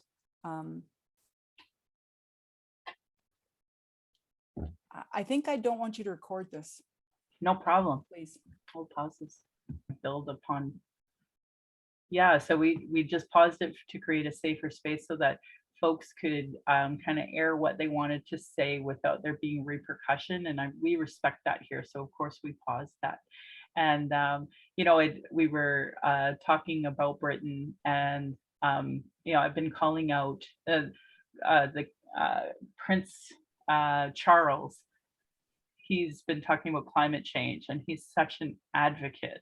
F: I think I don't want you to record this.
A: No problem.
F: Please.
A: Hold pauses. Build upon. Yeah, so we just paused it to create a safer space so that folks could kind of air what they wanted to say without there being repercussion, and we respect that here. So of course we paused that, and we were talking about Britain, and I've been calling out the Prince Charles. He's been talking about climate change, and he's such an advocate.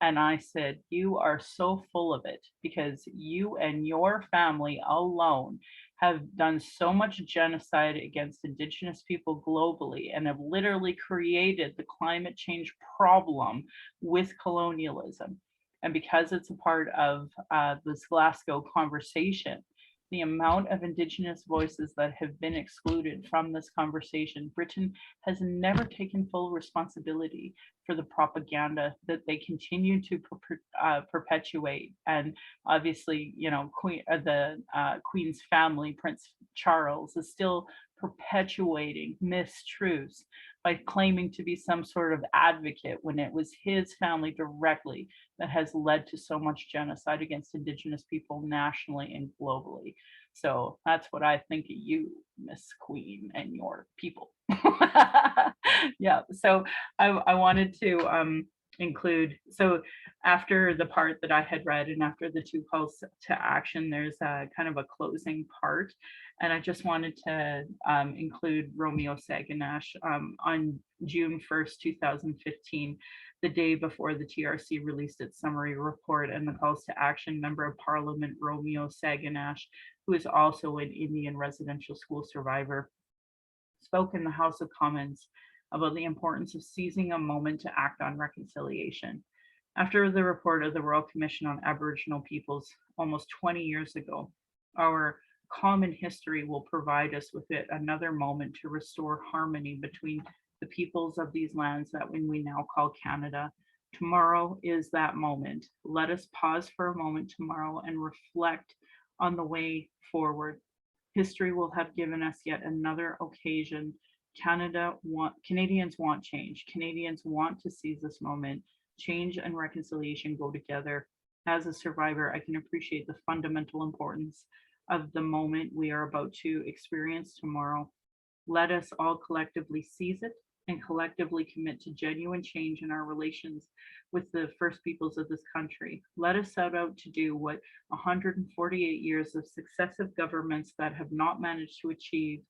A: And I said, you are so full of it, because you and your family alone have done so much genocide against Indigenous people globally, and have literally created the climate change problem with colonialism. And because it's a part of this Glasgow conversation, the amount of Indigenous voices that have been excluded from this conversation, Britain has never taken full responsibility for the propaganda that they continue to perpetuate. And obviously, the Queen's family, Prince Charles, is still perpetuating mistruths by claiming to be some sort of advocate, when it was his family directly that has led to so much genocide against Indigenous people nationally and globally. So that's what I think of you, Miss Queen, and your people. Yeah, so I wanted to include, so after the part that I had read and after the two calls to action, there's a kind of a closing part. And I just wanted to include Romeo Saginash on June 1st, 2015, the day before the TRC released its summary report and the calls to action. Member of Parliament Romeo Saginash, who is also an Indian residential school survivor, spoke in the House of Commons about the importance of seizing a moment to act on reconciliation. After the report of the Royal Commission on Aboriginal Peoples almost 20 years ago, our common history will provide us with yet another moment to restore harmony between the peoples of these lands that we now call Canada. Tomorrow is that moment. Let us pause for a moment tomorrow and reflect on the way forward. History will have given us yet another occasion. Canadians want change. Canadians want to seize this moment. Change and reconciliation go together. As a survivor, I can appreciate the fundamental importance of the moment we are about to experience tomorrow. Let us all collectively seize it and collectively commit to genuine change in our relations with the First Peoples of this country. Let us set out to do what 148 years of successive governments that have not managed to achieve,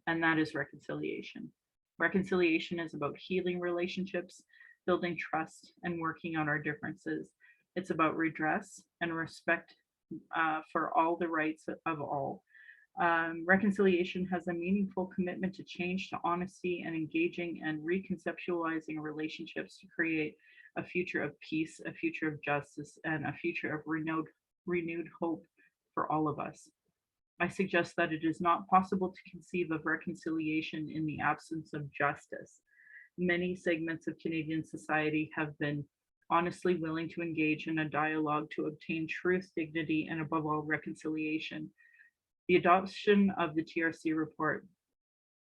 A: and that is reconciliation. Reconciliation is about healing relationships, building trust, and working on our differences. It's about redress and respect for all the rights of all. Reconciliation has a meaningful commitment to change, to honesty, and engaging and reconceptualizing relationships to create a future of peace, a future of justice, and a future of renewed hope for all of us. I suggest that it is not possible to conceive of reconciliation in the absence of justice. Many segments of Canadian society have been honestly willing to engage in a dialogue to obtain truth, dignity, and above all, reconciliation. The adoption of the TRC report,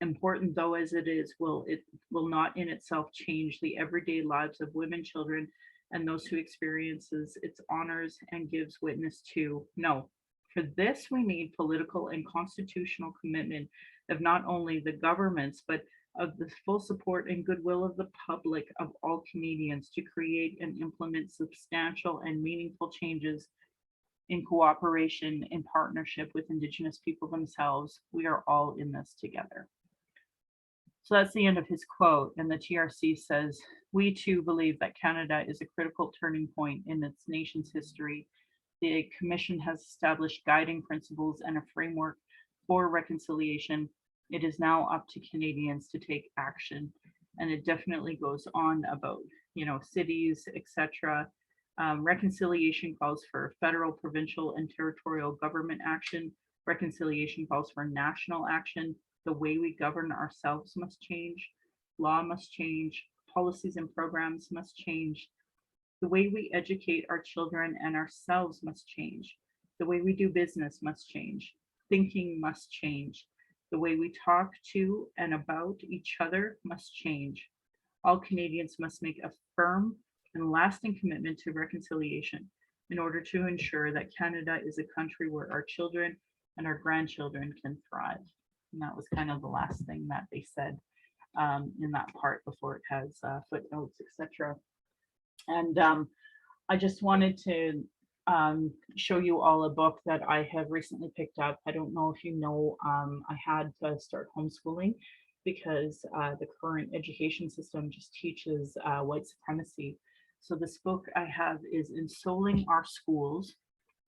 A: important though as it will not in itself change the everyday lives of women, children, and those who experiences its honors and gives witness to. No, for this we need political and constitutional commitment of not only the governments, but of the full support and goodwill of the public, of all Canadians, to create and implement substantial and meaningful changes in cooperation, in partnership with Indigenous people themselves. We are all in this together. So that's the end of his quote. And the TRC says, we too believe that Canada is a critical turning point in its nation's history. The Commission has established guiding principles and a framework for reconciliation. It is now up to Canadians to take action. And it definitely goes on about, cities, etc. Reconciliation calls for federal, provincial, and territorial government action. Reconciliation calls for national action. The way we govern ourselves must change. Law must change. Policies and programs must change. The way we educate our children and ourselves must change. The way we do business must change. Thinking must change. The way we talk to and about each other must change. All Canadians must make a firm and lasting commitment to reconciliation in order to ensure that Canada is a country where our children and our grandchildren can thrive. And that was kind of the last thing that they said in that part before it has footnotes, etc. And I just wanted to show you all a book that I have recently picked up. I don't know if you know, I had to start homeschooling because the current education system just teaches white supremacy. So this book I have is Ensouling Our Schools,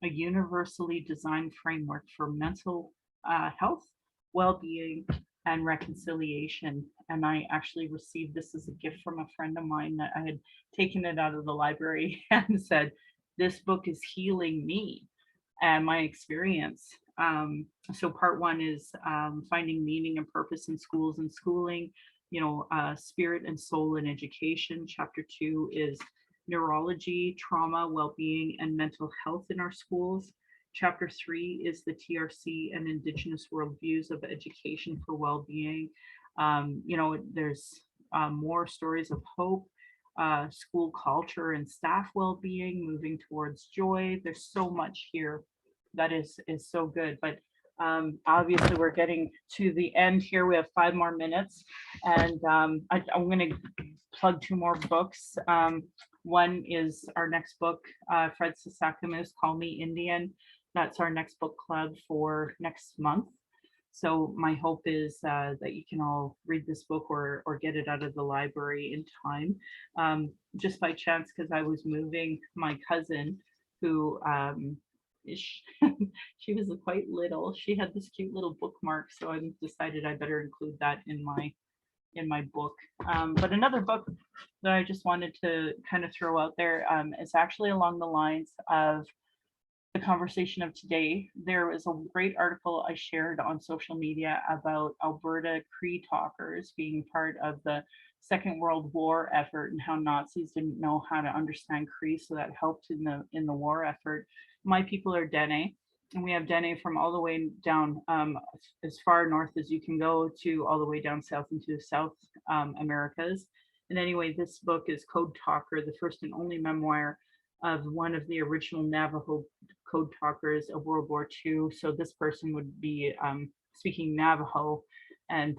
A: a universally designed framework for mental health, well-being, and reconciliation. And I actually received this as a gift from a friend of mine that I had taken it out of the library and said, this book is healing me and my experience. So part one is finding meaning and purpose in schools and schooling, spirit and soul in education. Chapter 2 is neurology, trauma, well-being, and mental health in our schools. Chapter 3 is the TRC and Indigenous worldviews of education for well-being. There's more stories of hope, school culture and staff well-being, moving towards joy. There's so much here that is so good. But obviously we're getting to the end here. We have 5 more minutes, and I'm going to plug 2 more books. One is our next book, Fred Sasakamu's Call Me Indian. That's our next book club for next month. So my hope is that you can all read this book or get it out of the library in time. Just by chance, because I was moving my cousin who she was quite little. She had this cute little bookmark, so I decided I better include that in my book. But another book that I just wanted to kind of throw out there is actually along the lines of the conversation of today. There was a great article I shared on social media about Alberta Cree talkers being part of the Second World War effort and how Nazis didn't know how to understand Cree, so that helped in the war effort. My people are Dene, and we have Dene from all the way down as far north as you can go to all the way down south into South Americas. And anyway, this book is Code Talker, the first and only memoir of one of the original Navajo code talkers of World War II. So this person would be speaking Navajo and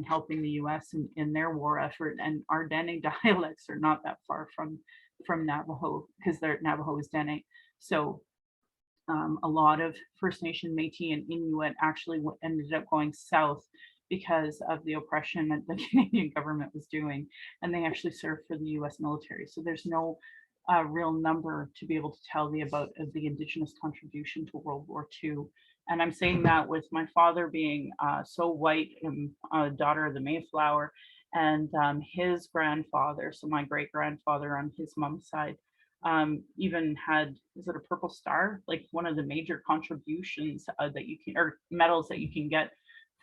A: helping the US in their war effort. And our Dene dialects are not that far from Navajo, because Navajo is Dene. So a lot of First Nation, Métis, and Inuit actually ended up going south because of the oppression that the Canadian government was doing, and they actually served for the US military. So there's no real number to be able to tell the about of the Indigenous contribution to World War II. And I'm saying that with my father being so white and a daughter of the Mayflower, and his grandfather, so my great grandfather on his mom's side, even had, is it a Purple Star? Like one of the major contributions that you can, or medals that you can get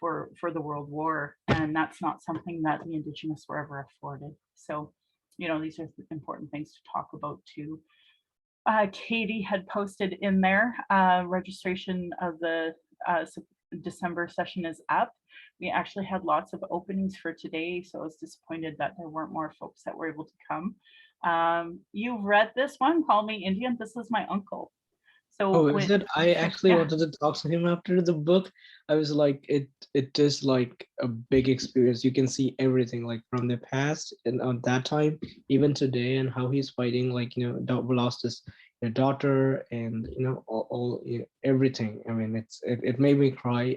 A: for the World War. And that's not something that the Indigenous were ever afforded. So, you know, these are important things to talk about too. Katie had posted in there, registration of the December session is up. We actually had lots of openings for today, so I was disappointed that there weren't more folks that were able to come. You've read this one, Call Me Indian. This is my uncle. So
D: Oh, is it? I actually
A: yeah.
D: wanted to talk to him after the book. I was like, it is like a big experience. You can see everything like from the past and on that time, even today, and how he's fighting, like, you know, lost his daughter, and you know, all you know, everything. I mean, it made me cry.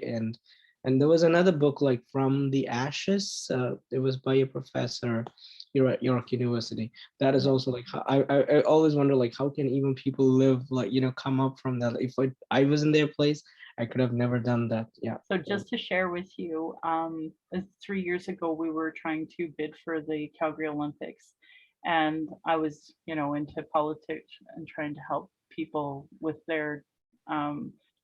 D: And there was another book like From the Ashes. It was by a professor here at York University. That is also like I always wonder, like, how can even people live, like, you know, come up from that. If I was in their place, I could have never done that. Yeah.
A: So just to share with you, 3 years ago, we were trying to bid for the Calgary Olympics, and I was, you know, into politics and trying to help people with their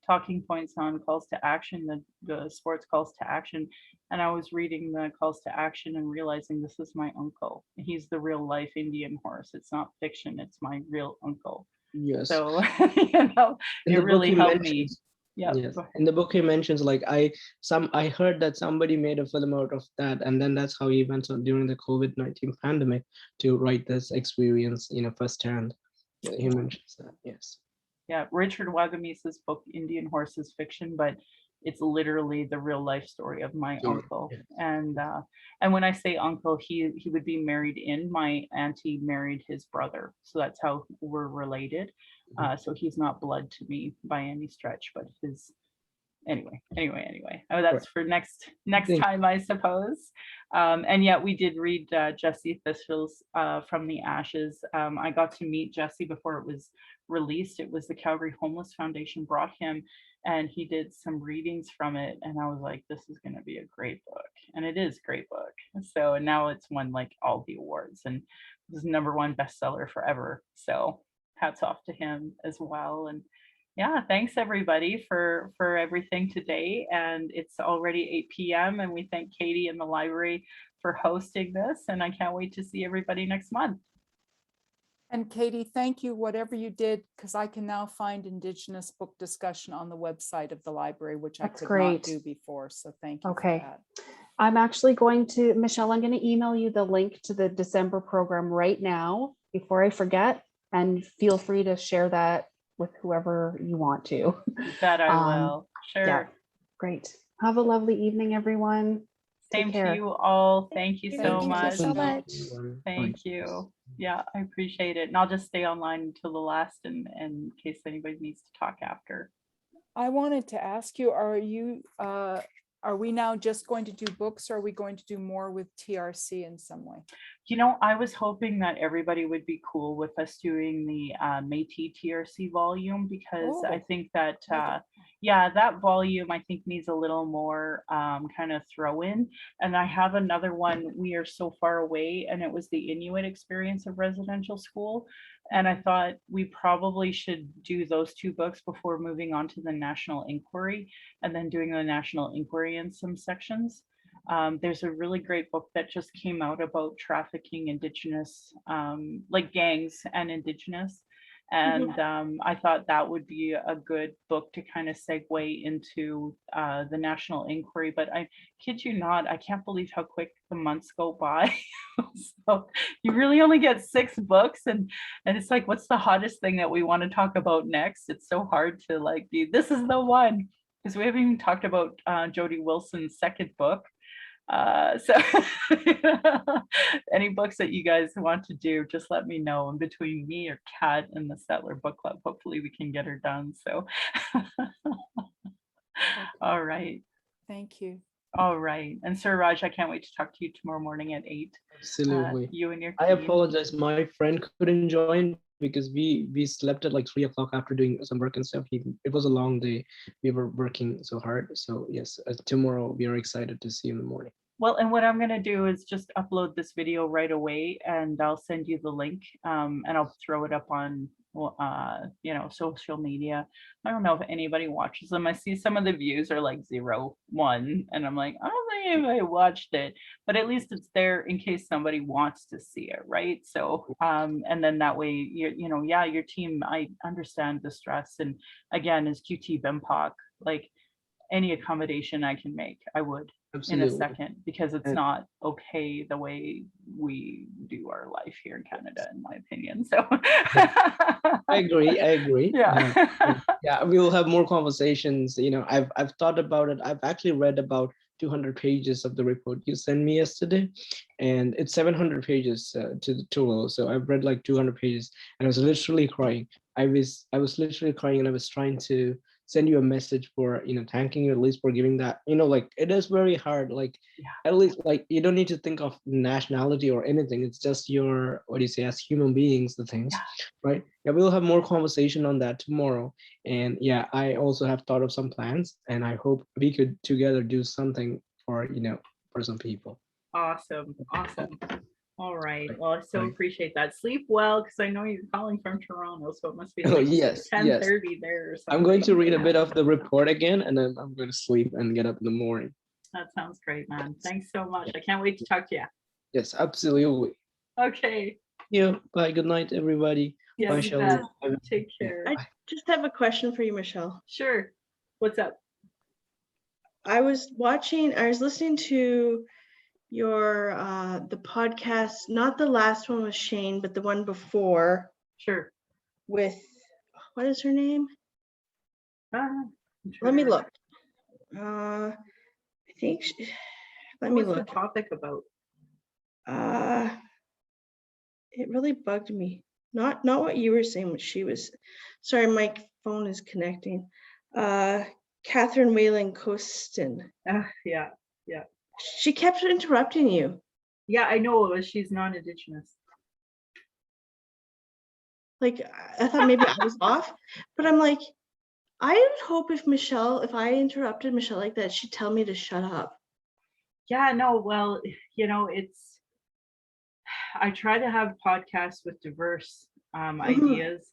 A: talking points on calls to action, the sports calls to action. And I was reading the calls to action and realizing this is my uncle. He's the real life Indian horse. It's not fiction. It's my real uncle.
D: Yes.
A: So, you know,
D: In
A: it
D: the book
A: really
D: he
A: helped me.
D: mentions-
A: Yeah.
D: Yes. In the book he mentions, like, I heard that somebody made a film out of that, and then that's how he went on during the COVID-19 pandemic to write this experience, you know, firsthand. He mentions that. Yes.
A: Yeah, Richard Wagamese's book Indian Horse is fiction, but it's literally the real life story of my
D: Yeah,
A: uncle.
D: yeah.
A: And when I say uncle, he would be married in. My auntie married his brother, so that's how we're related. So he's not blood to me by any stretch, but his anyway. Oh, that's for next
D: Thank-
A: time, I suppose. And yet we did read Jesse Thisfield's From the Ashes. I got to meet Jesse before it was released. It was the Calgary Homeless Foundation brought him, and he did some readings from it, and I was like, this is going to be a great book. And it is a great book. So now it's won like all the awards, and was #1 bestseller forever. So hats off to him as well. And yeah, thanks everybody for everything today. And it's already 8 p.m. and we thank Katie and the library for hosting this. And I can't wait to see everybody next month.
F: And Katie, thank you, whatever you did, because I can now find Indigenous book discussion on the website of the library, which
H: That's
F: I could
H: great.
F: not do before. So thank you
H: Okay.
F: for that.
H: I'm actually going to, Michelle, I'm going to email you the link to the December program right now before I forget, and feel free to share that with whoever you want to.
A: That I will. Sure.
H: Yeah, great. Have a lovely evening, everyone. Take
A: Same
H: care.
A: to you all. Thank you so
C: Thank you
A: much.
C: so much.
A: Thank you. Yeah, I appreciate it. And I'll just stay online until the last in case anybody needs to talk after.
F: I wanted to ask you, are we now just going to do books, or are we going to do more with TRC in some way?
A: You know, I was hoping that everybody would be cool with us doing the Métis TRC volume, because I
F: Oh,
A: think that,
F: okay.
A: yeah, that volume I think needs a little more kind of throw in. And I have another one, We Are So Far Away, and it was the Inuit experience of residential school. And I thought we probably should do those 2 books before moving on to the National Inquiry, and then doing the National Inquiry in some sections. There's a really great book that just came out about trafficking Indigenous, like gangs and Indigenous. And I thought that would be a good book to kind of segue into the National Inquiry. But I kid you not, I can't believe how quick the months go by. So you really only get 6 books, and it's like, what's the hottest thing that we want to talk about next? It's so hard to like be, this is the one, because we haven't even talked about Jody Wilson's second book. So any books that you guys want to do, just let me know. And between me or Kat and the Settler Book Club, hopefully we can get her done. So all right.
F: Thank you.
A: All right. And Sir Raj, I can't wait to talk to you tomorrow morning at 8.
D: Absolutely.
A: You and your
D: I
A: team.
D: apologize. My friend couldn't join because we slept at like 3 o'clock after doing some work and stuff. It was a long day. We were working so hard. So yes, tomorrow we are excited to see you in the morning.
A: Well, and what I'm going to do is just upload this video right away, and I'll send you the link, and I'll throw it up on, social media. I don't know if anybody watches them. I see some of the views are like 0, 1, and I'm like, I don't think anybody watched it, but at least it's there in case somebody wants to see it, right? So, and then that way, your team, I understand the stress, and again, as QT BIMPOC, like any accommodation I can make, I would.
D: Absolutely.
A: In a second, because it's
D: And-
A: not okay the way we do our life here in Canada, in my opinion. So
D: I agree.
A: Yeah.
D: Yeah, we will have more conversations. I've thought about it. I've actually read about 200 pages of the report you sent me yesterday, and it's 700 pages to the total. So I've read like 200 pages, and I was literally crying. I was literally crying, and I was trying to send you a message for thanking you at least for giving that. Like it is very hard. Like at least like you don't need to think of nationality or anything. It's just your, what do you say, as human beings, the things, right? Yeah, we'll have more conversation on that tomorrow. And yeah, I also have thought of some plans, and I hope we could together do something for for some people.
A: Awesome. All right. Well, I so
D: Right.
A: appreciate that. Sleep well, because I know you're calling from Toronto, so it must be
D: Oh,
A: like
D: yes,
A: 10:30 there or something.
D: I'm going to read a bit of the report again, and then I'm going to sleep and get up in the morning.
A: That sounds great, man. Thanks so much. I can't wait to talk to you.
D: Yes, absolutely.
A: Okay.
D: Yeah. Bye. Good night, everybody.
A: Yes,
D: Bye,
A: you
D: Shelley.
A: bet. Take care.
B: I just have a question for you, Michelle.
A: Sure. What's up?
B: I was listening to your the podcast, not the last one with Shane, but the one before
A: Sure.
B: with, what is her name?
A: I'm
B: Let me
A: sure.
B: look. I think let me
A: What's
B: look.
A: the topic about?
B: It really bugged me. Not what you were saying, what she was. Sorry, my phone is connecting. Catherine Whalen Costin.
A: Yeah.
B: She kept interrupting you.
A: Yeah, I know. She's non-Indigenous.
B: Like, I thought maybe I was off, but I'm like, I would hope if I interrupted Michelle like that, she'd tell me to shut up.
A: Yeah, no, well, I try to have podcasts with diverse ideas.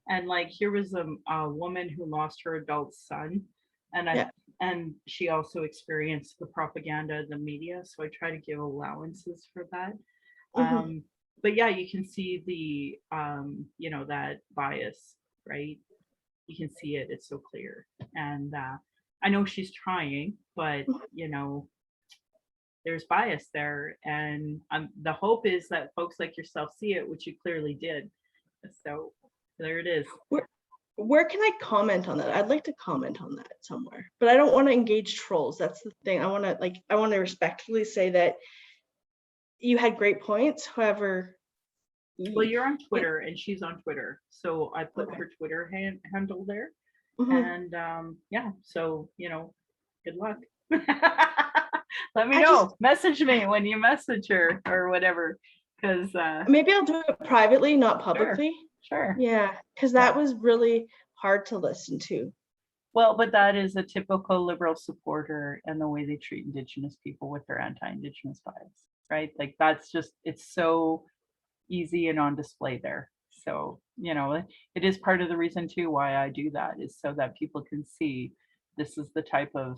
A: And like, here was a woman who lost her adult son, and she also experienced the propaganda of the media. So I try to give allowances for that. But yeah, you can see the, that bias, right? You can see it, it's so clear. And I know she's trying, but there's bias there. And the hope is that folks like yourself see it, which you clearly did. So there it is.
B: Where can I comment on that? I'd like to comment on that somewhere, but I don't want to engage trolls. That's the thing. I want to respectfully say that you had great points. However,
A: well, you're on Twitter and she's on Twitter, so I put her Twitter handle there. And so good luck. Let me know. Message me when you message her or whatever, because
B: maybe I'll do it privately, not publicly.
A: Sure.
B: Yeah, because that was really hard to listen to.
A: Well, but that is a typical Liberal supporter and the way they treat Indigenous people with their anti-Indigenous bias, right? Like that's just, it's so easy and on display there. So, it is part of the reason too why I do that, is so that people can see this is the type of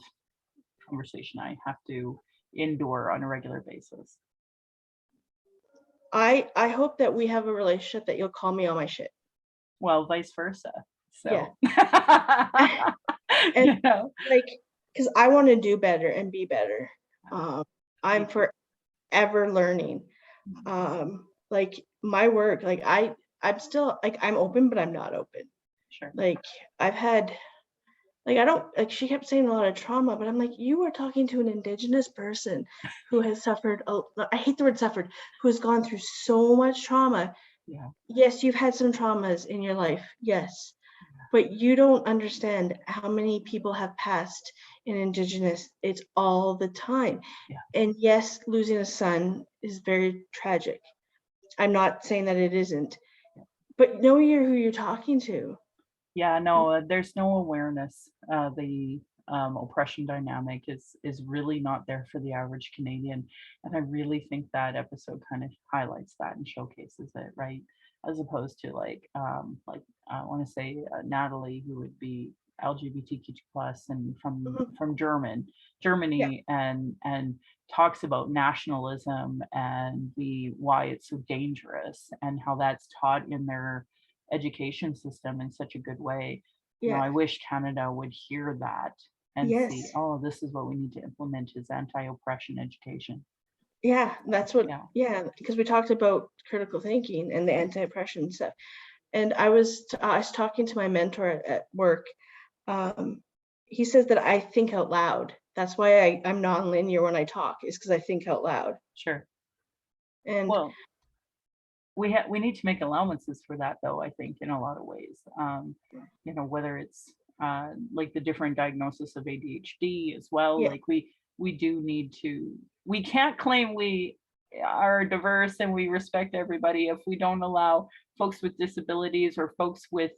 A: conversation I have to endure on a regular basis.
B: I hope that we have a relationship that you'll call me on my shit.
A: Well, vice versa. So,
B: and because I want to do better and be better. I'm forever learning. Like my work, like I'm still like, I'm open, but I'm not open.
A: Sure.
B: Like I've had, like, I don't, like, she kept saying a lot of trauma, but I'm like, you are talking to an Indigenous person who has suffered, I hate the word suffered, who has gone through so much trauma.
A: Yeah.
B: Yes, you've had some traumas in your life. Yes. But you don't understand how many people have passed in Indigenous. It's all the time.
A: Yeah.
B: And yes, losing a son is very tragic. I'm not saying that it isn't, but know who you're talking to.
A: Yeah, no, there's no awareness. The oppression dynamic is really not there for the average Canadian, and I really think that episode kind of highlights that and showcases it, right? As opposed to like I want to say Natalie, who would be LGBTQ plus and
B: Mhm.
A: from Germany, and talks about nationalism and the why it's so dangerous and how that's taught in their education system in such a good way. You know,
B: Yeah.
A: I wish Canada would hear that and see,
B: Yes.
A: oh, this is what we need to implement is anti-oppression education.
B: Yeah, that's what,
A: Yeah.
B: yeah, because we talked about critical thinking and the anti-oppression stuff. And I was talking to my mentor at work. He says that I think out loud. That's why I'm non-linear when I talk, is because I think out loud.
A: Sure.
B: And
A: Well, we need to make allowances for that though, I think, in a lot of ways. You know, whether it's like the different diagnosis of ADHD as well,
B: yeah,
A: like we do need to, we can't claim we are diverse and we respect everybody if we don't allow folks with disabilities or folks with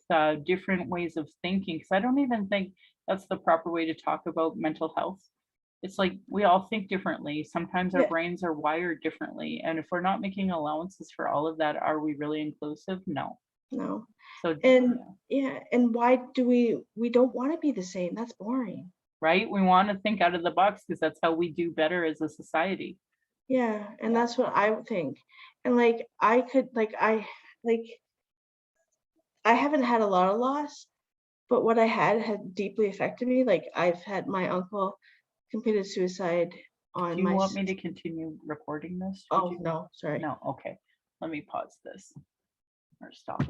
A: different ways of thinking, because I don't even think that's the proper way to talk about mental health. It's like we all think differently. Sometimes our
B: yeah,
A: brains are wired differently. And if we're not making allowances for all of that, are we really inclusive? No.
B: no.
A: So,
B: And
A: yeah,
B: yeah, and why do we don't want to be the same? That's boring.
A: right? We want to think out of the box because that's how we do better as a society.
B: Yeah, and
A: Yeah.
B: that's what I would think. And like I could like I haven't had a lot of loss, but what I had deeply affected me. Like I've had my uncle completed suicide on
A: Do you
B: my
A: want me to continue recording this? Would
B: oh
A: you?
B: no, sorry.
A: No, okay. Let me pause this or stop it.